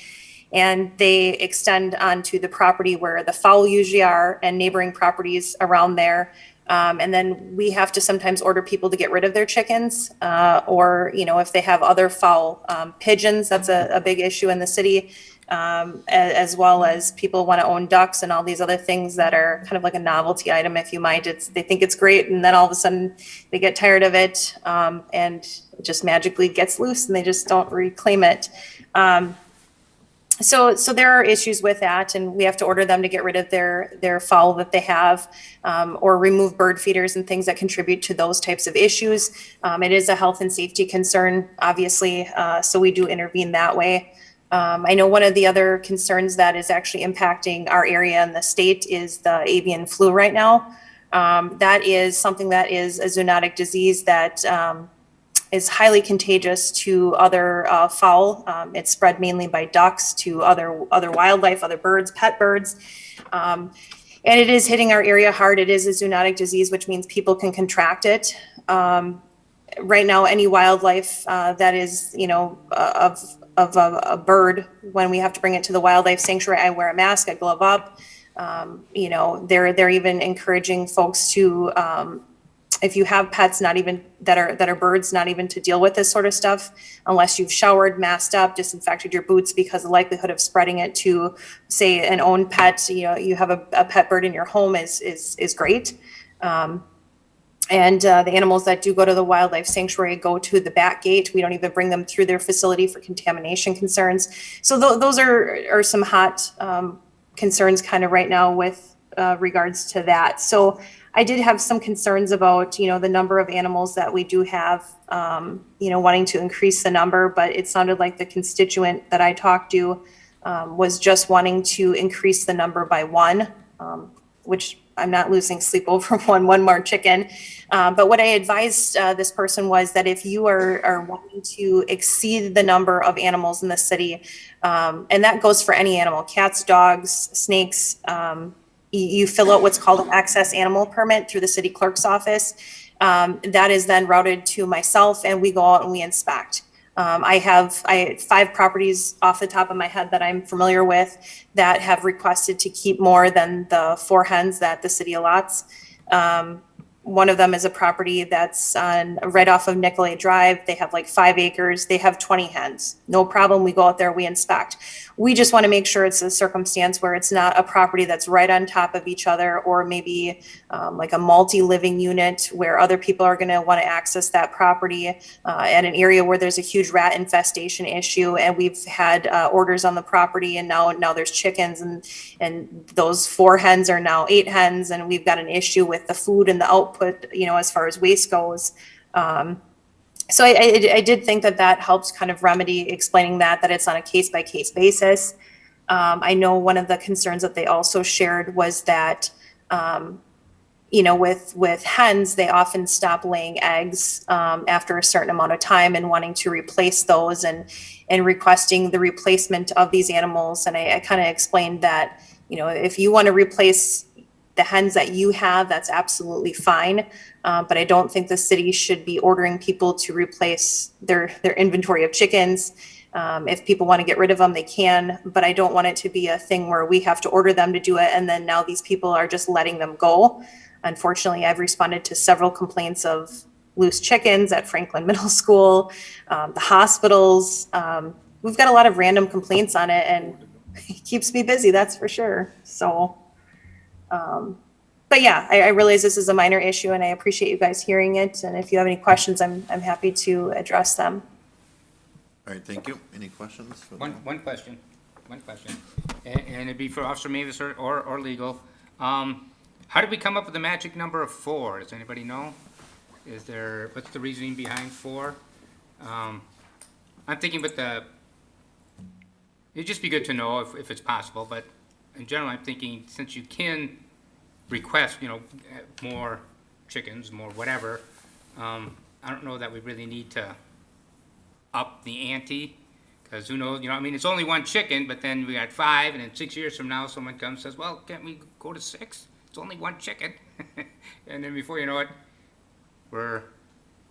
L: and they extend onto the property where the fowl usually are and neighboring properties around there. And then we have to sometimes order people to get rid of their chickens, or, you know, if they have other fowl, pigeons, that's a big issue in the city. As well as people want to own ducks and all these other things that are kind of like a novelty item, if you might. They think it's great, and then all of a sudden they get tired of it, and it just magically gets loose and they just don't reclaim it. So there are issues with that, and we have to order them to get rid of their fowl that they have, or remove bird feeders and things that contribute to those types of issues. It is a health and safety concern, obviously, so we do intervene that way. I know one of the other concerns that is actually impacting our area and the state is the avian flu right now. That is something that is a zoonotic disease that is highly contagious to other fowl. It's spread mainly by ducks to other wildlife, other birds, pet birds. And it is hitting our area hard. It is a zoonotic disease, which means people can contract it. Right now, any wildlife that is, you know, of a bird, when we have to bring it to the wildlife sanctuary, I wear a mask, I glove up. You know, they're even encouraging folks to, if you have pets, not even that are birds, not even to deal with this sort of stuff unless you've showered, masked up, disinfected your boots, because the likelihood of spreading it to, say, an own pet, you know, you have a pet bird in your home is great. And the animals that do go to the wildlife sanctuary go to the back gate. We don't even bring them through their facility for contamination concerns. So those are some hot concerns kind of right now with regards to that. So I did have some concerns about, you know, the number of animals that we do have, you know, wanting to increase the number, but it sounded like the constituent that I talked to was just wanting to increase the number by one, which I'm not losing sleep over one more chicken. But what I advised this person was that if you are wanting to exceed the number of animals in the city, and that goes for any animal, cats, dogs, snakes, you fill out what's called an excess animal permit through the city clerk's office. That is then routed to myself, and we go out and we inspect. I have 5 properties off the top of my head that I'm familiar with that have requested to keep more than the 4 hens that the city allots. One of them is a property that's right off of Nicolay Drive. They have like 5 acres. They have 20 hens. No problem. We go out there, we inspect. We just want to make sure it's a circumstance where it's not a property that's right on top of each other, or maybe like a multi-living unit where other people are going to want to access that property at an area where there's a huge rat infestation issue. And we've had orders on the property, and now there's chickens, and those 4 hens are now 8 hens, and we've got an issue with the food and the output, you know, as far as waste goes. So I did think that helps kind of remedy explaining that it's on a case-by-case basis. I know one of the concerns that they also shared was that, you know, with hens, they often stop laying eggs after a certain amount of time, and wanting to replace those and requesting the replacement of these animals. And I kind of explained that, you know, if you want to replace the hens that you have, that's absolutely fine. But I don't think the city should be ordering people to replace their inventory of chickens. If people want to get rid of them, they can, but I don't want it to be a thing where we have to order them to do it, and then now these people are just letting them go. Unfortunately, I've responded to several complaints of loose chickens at Franklin Middle School, the hospitals. We've got a lot of random complaints on it, and it keeps me busy, that's for sure. So, but yeah, I realize this is a minor issue, and I appreciate you guys hearing it. And if you have any questions, I'm happy to address them.
A: All right, thank you. Any questions?
C: One question, and it'd be for Officer Mavis or legal. How did we come up with the magic number of 4? Does anybody know? What's the reasoning behind 4? I'm thinking it'd just be good to know if it's possible, but in general, I'm thinking since you can request, you know, more chickens, more whatever, I don't know that we really need to up the ante, because who knows, you know, I mean, it's only 1 chicken, but then we got 5, and then 6 years from now, someone comes and says, well, can't we go to 6? It's only 1 chicken. And then before you know it, we're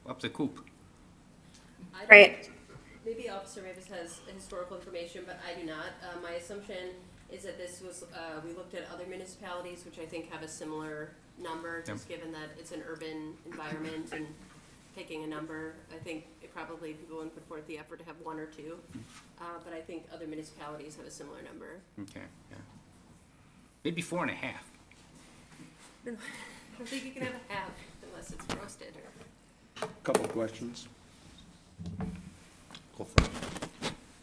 C: up the coop.
L: Right.
G: Maybe I'll Officer Mavis has historical information, but I do not. My assumption is that this was, we looked at other municipalities, which I think have a similar number, just given that it's an urban environment and picking a number. I think probably people wouldn't put forth the effort to have one or two, but I think other municipalities have a similar number.
C: Okay, yeah. Maybe 4.5.
G: I don't think you can have a half unless it's roasted.
D: Couple questions.
A: Go for it.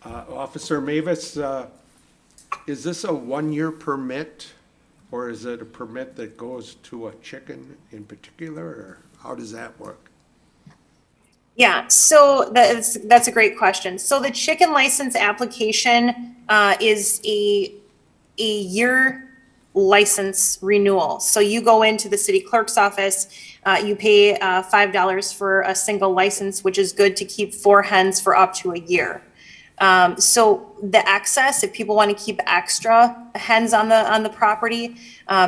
D: Officer Mavis, is this a one-year permit, or is it a permit that goes to a chicken in particular, or how does that work?
L: Yeah, so that's a great question. So the chicken license application is a year license renewal. So you go into the city clerk's office, you pay $5 for a single license, which is good to keep 4 hens for up to a year. So the excess, if people want to keep extra hens on the property,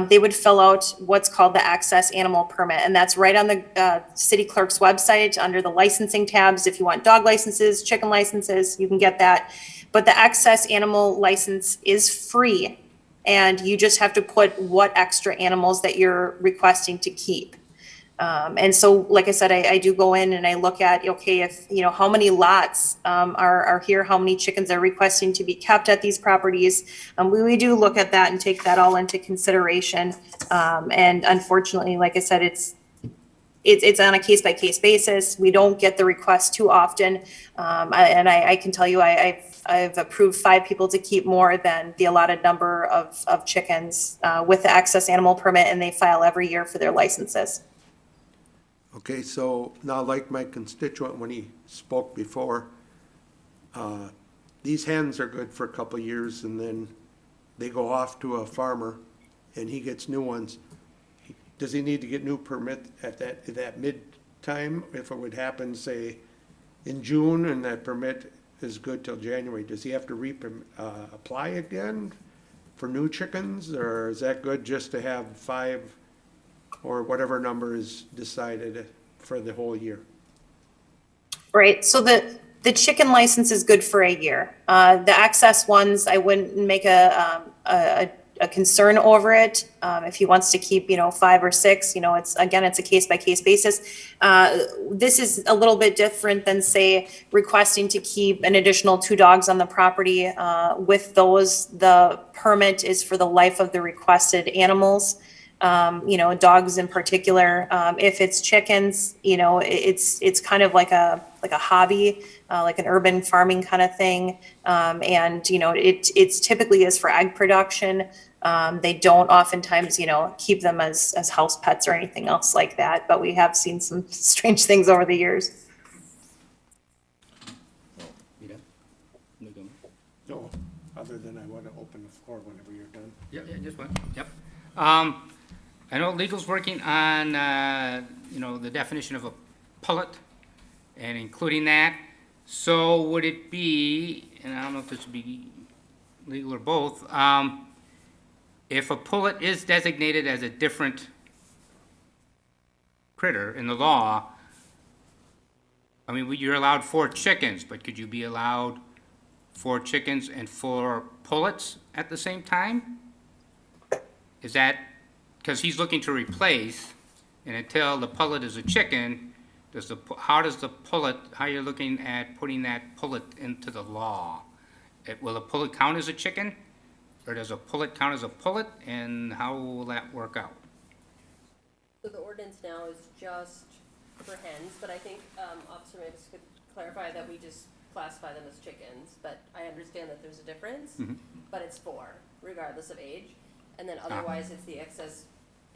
L: they would fill out what's called the excess animal permit. And that's right on the city clerk's website under the licensing tabs. If you want dog licenses, chicken licenses, you can get that. But the excess animal license is free. And you just have to put what extra animals that you're requesting to keep. And so, like I said, I do go in and I look at, okay, if, how many lots are here, how many chickens are requesting to be kept at these properties. We do look at that and take that all into consideration. And unfortunately, like I said, it's on a case-by-case basis. We don't get the requests too often. I can tell you, I've approved 5 people to keep more than the allotted number of chickens with the excess animal permit, and they file every year for their licenses.
D: Okay, so now like my constituent when he spoke before, these hens are good for a couple of years and then they go off to a farmer and he gets new ones. Does he need to get new permit at that mid-time? If it would happen, say, in June and that permit is good till January, does he have to apply again for new chickens? Or is that good just to have 5 or whatever number is decided for the whole year?
L: Right, so the chicken license is good for a year. The excess ones, I wouldn't make a concern over it. If he wants to keep, 5 or 6, it's a case-by-case basis. This is a little bit different than, say, requesting to keep an additional 2 dogs on the property. With those, the permit is for the life of the requested animals. Dogs in particular. If it's chickens, it's kind of like a hobby, like an urban farming kind of thing. It's typically is for egg production. They don't oftentimes, keep them as house pets or anything else like that. But we have seen some strange things over the years.
C: You done? No, go.
D: No, other than I want to open the floor whenever you're done.
C: Yeah, just one, yep. I know legal's working on, the definition of a pullet and including that. So would it be, and I don't know if this would be legal or both, if a pullet is designated as a different critter in the law, I mean, you're allowed 4 chickens, but could you be allowed 4 chickens and 4 pullets at the same time? Is that, because he's looking to replace, and until the pullet is a chicken, how you're looking at putting that pullet into the law? Will a pullet count as a chicken? Or does a pullet count as a pullet, and how will that work out?
G: So the ordinance now is just for hens, but I think Officer Mavis could clarify that we just classify them as chickens, but I understand that there's a difference, but it's 4, regardless of age. And then otherwise, it's the excess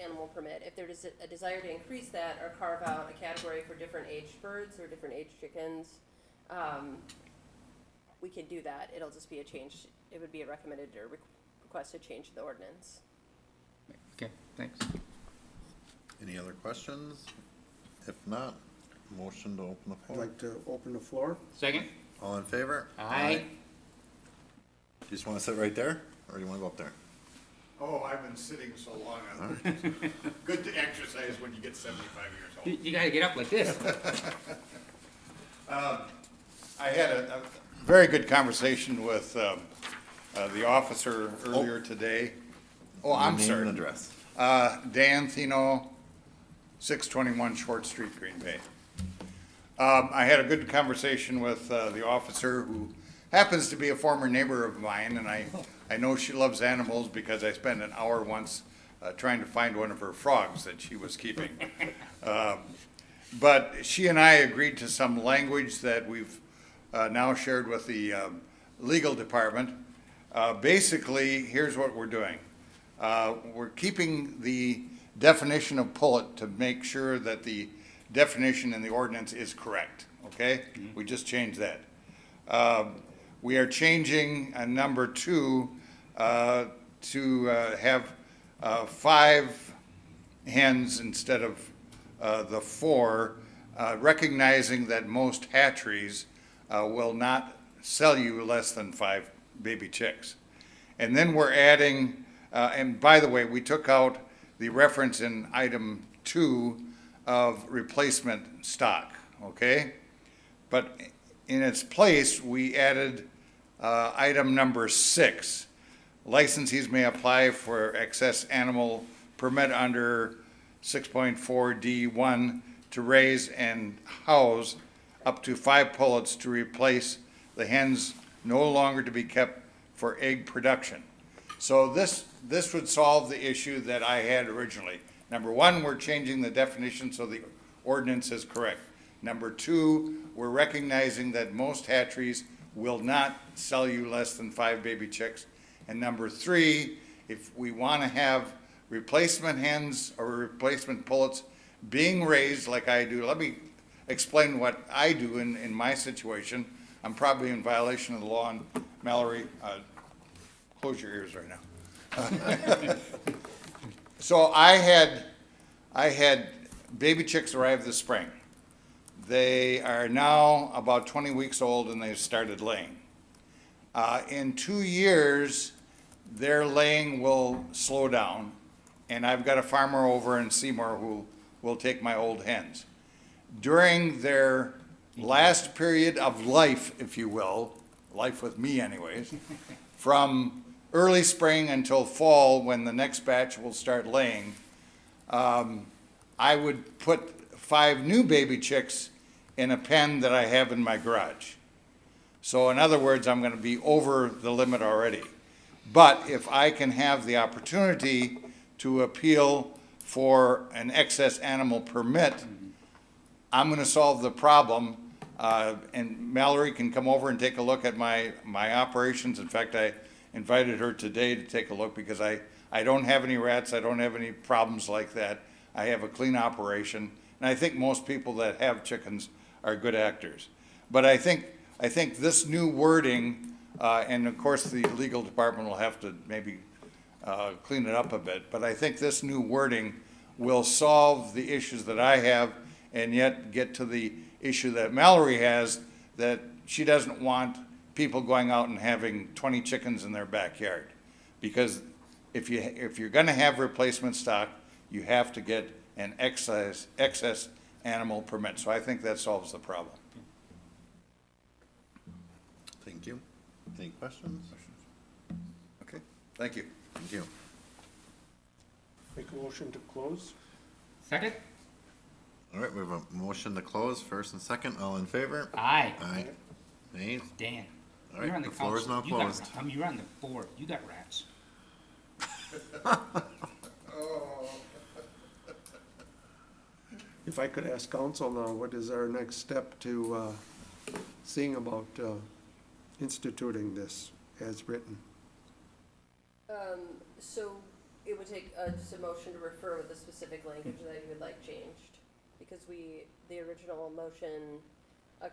G: animal permit. If there is a desire to increase that or carve out a category for different aged birds or different aged chickens, we can do that. It'll just be a change. It would be a recommended or requested change to the ordinance.
C: Okay, thanks.
A: Any other questions? If not, motion to open the
D: I'd
A: floor.
D: like to open the floor.
C: Second?
A: All in favor?
C: Aye.
A: Do you just want to sit right there, or do you want to go up there?
M: Oh, I've been sitting so long. Good to exercise when you get 75 years old.
C: You gotta get up like this.
M: I had very good conversation with the officer earlier today. Oh, I'm
A: Name and
M: sorry.
A: address.
M: Dan Thino, 621 Short Street, Green Bay. I had a good conversation with the officer, who happens to be a former neighbor of mine, and I know she loves animals because I spent an hour once trying to find one of her frogs that she was keeping. But she and I agreed to some language that we've now shared with the legal department. Basically, here's what we're doing. We're keeping the definition of pullet to make sure that the definition in the ordinance is correct, okay? We just changed that. We are changing number 2 to have 5 hens instead of the 4, recognizing that most hatcheries will not sell you less than 5 baby chicks. And then we're adding, and by the way, we took out the reference in item 2 of replacement stock, okay? But in its place, we added item number 6. Licensees may apply for excess animal permit under 6.4D1 to raise and house up to 5 pullets to replace the hens no longer to be kept for egg production. So this would solve the issue that I had originally. Number 1, we're changing the definition so the ordinance is correct. Number 2, we're recognizing that most hatcheries will not sell you less than 5 baby chicks. And number 3, if we want to have replacement hens or replacement pullets being raised like I do, let me explain what I do in my situation. I'm probably in violation of the law, and Mallory, close your ears right now. So I had baby chicks arrive this spring. They are now about 20 weeks old and they've started laying. In 2 years, their laying will slow down, and I've got a farmer over in Seymour who will take my old hens. During their last period of life, if you will, life with me anyways, from early spring until fall, when the next batch will start laying, I would put 5 new baby chicks in a pen that I have in my garage. So in other words, I'm going to be over the limit already. But if I can have the opportunity to appeal for an excess animal permit, I'm going to solve the problem. And Mallory can come over and take a look at my operations. In fact, I invited her today to take a look because I don't have any rats. I don't have any problems like that. I have a clean operation. And I think most people that have chickens are good actors. But I think this new wording, and of course the legal department will have to maybe clean it up a bit, but I think this new wording will solve the issues that I have and yet get to the issue that Mallory has, that she doesn't want people going out and having 20 chickens in their backyard. Because if you're gonna have replacement stock, you have to get an excess animal permit. So I think that solves the problem.
A: Thank you. Any questions?
M: Okay, thank you.
A: Thank you.
D: Make a motion to close?
C: Second?
A: All right, we have a motion to close, first and second. All in favor?
C: Aye.
A: Aye. Nays?
C: Dan.
A: All right,
C: You're on
A: the floor is
C: council.
A: now
C: You got
A: closed.
C: ra- you're on the board. You got rats.
D: If I could ask council now, what is our next step to seeing about instituting this as written?
G: So it would take just a motion to refer with the specific language that you would like changed. Because the original motion,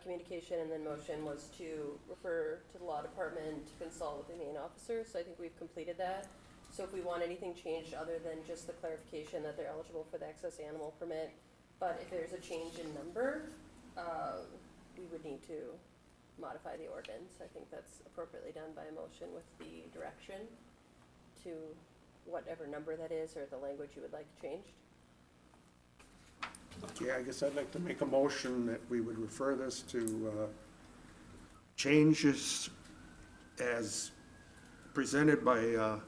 G: communication and then motion was to refer to the law department to consult with the main officer. So I think we've completed that. So if we want anything changed other than just the clarification that they're eligible for the excess animal permit, but if there's a change in number, we would need to modify the ordinance. I think that's appropriately done by a motion with the direction to whatever number that is or the language you would like changed.
D: Okay, I guess I'd like to make a motion that we would refer this to changes as presented by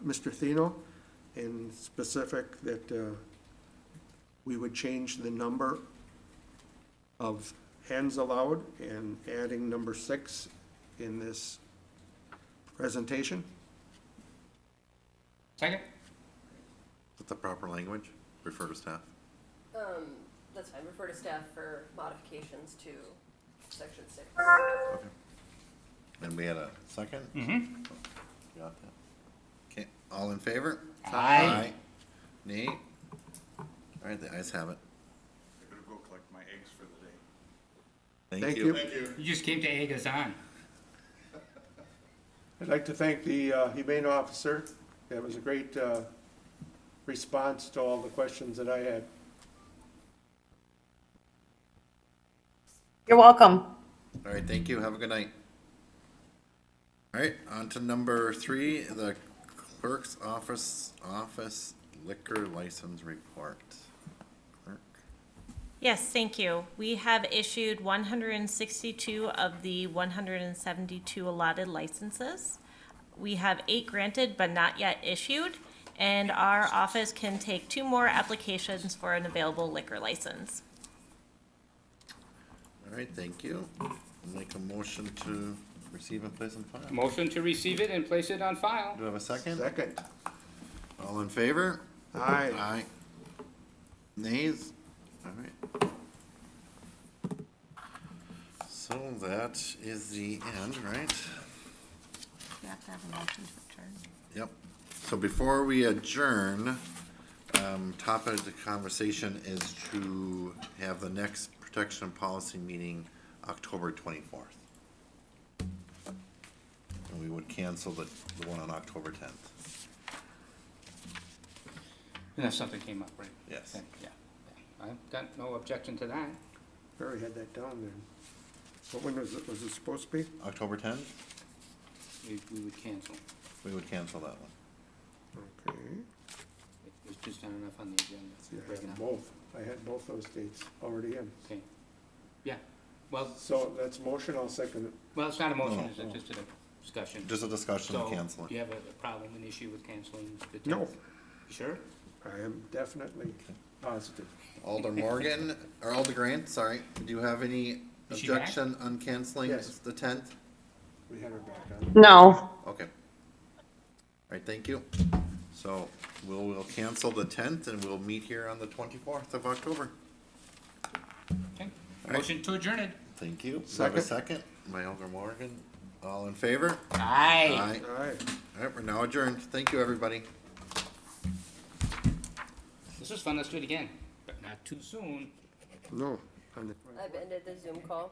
D: Mr. Thino, in specific that we would change the number of hens allowed and adding number 6 in this presentation.
C: Second?
A: Is that the proper language? Refer to staff.
G: That's fine, refer to staff for modifications to section 6.
A: Okay. And we had a second?
C: Mm-hmm.
A: Got that. Okay, all in favor?
C: Aye.
A: Nay? All right, the ayes have it.
M: I'm gonna go collect my eggs for the day.
A: Thank you.
M: Thank you.
C: You just came to egg us on.
D: I'd like to thank the humane officer. That was a great response to all the questions that I had.
L: You're welcome.
A: All right, thank you. Have a good night. All right, on to number 3, the clerk's office liquor license report. Clerk.
N: Yes, thank you. We have issued 162 of the 172 allotted licenses. We have 8 granted but not yet issued, and our office can take 2 more applications for an available liquor license.
A: All right, thank you. Make a motion to receive and place on file.
C: Motion to receive it and place it on file.
A: Do I have a second?
D: Second.
A: All in favor?
D: Aye.
A: Aye. Nays? All right. So that is the end, right?
H: You have to have a motion to adjourn.
A: Yep. So before we adjourn, topic of the conversation is to have the next protection and policy meeting October 24th. And we would cancel the one on October 10th.
C: Unless something came up, right?
A: Yes.
C: Okay, yeah. I've got no objection to that.
D: Barry had that down then. What when was it supposed to be?
A: October 10th,
C: We would cancel.
A: we would cancel that one.
D: Okay.
C: There's just not enough on the agenda.
D: See, I
C: right
D: had
C: now.
D: both. I had both those dates already in.
C: Okay. Yeah, well,
D: So that's motion, I'll second it.
C: well, it's not a motion,
A: No.
C: it's just a discussion.
A: Just a discussion to
C: So,
A: cancel
C: do
A: it.
C: you have a problem, an issue with canceling the 10th?
D: No.
C: You sure?
D: I am definitely positive.
A: Alder Morgan, or Alder Grant, sorry, do you have any
C: Is she back?
A: objection on canceling
D: Yes.
A: the 10th?
D: We had her back on.
L: No.
A: Okay. All right, thank you. So we'll cancel the 10th and we'll meet here on the 24th of October.
C: Okay.
A: right.
C: Motion to adjourn it.
A: Thank you. Do I have a second by Alder Morgan. All in favor?
C: Aye.
A: Aye.
D: All right.
A: All right, we're now adjourned. Thank you, everybody.
C: This is fun, let's do it again, but not too soon.
D: No.
G: I've ended the Zoom call.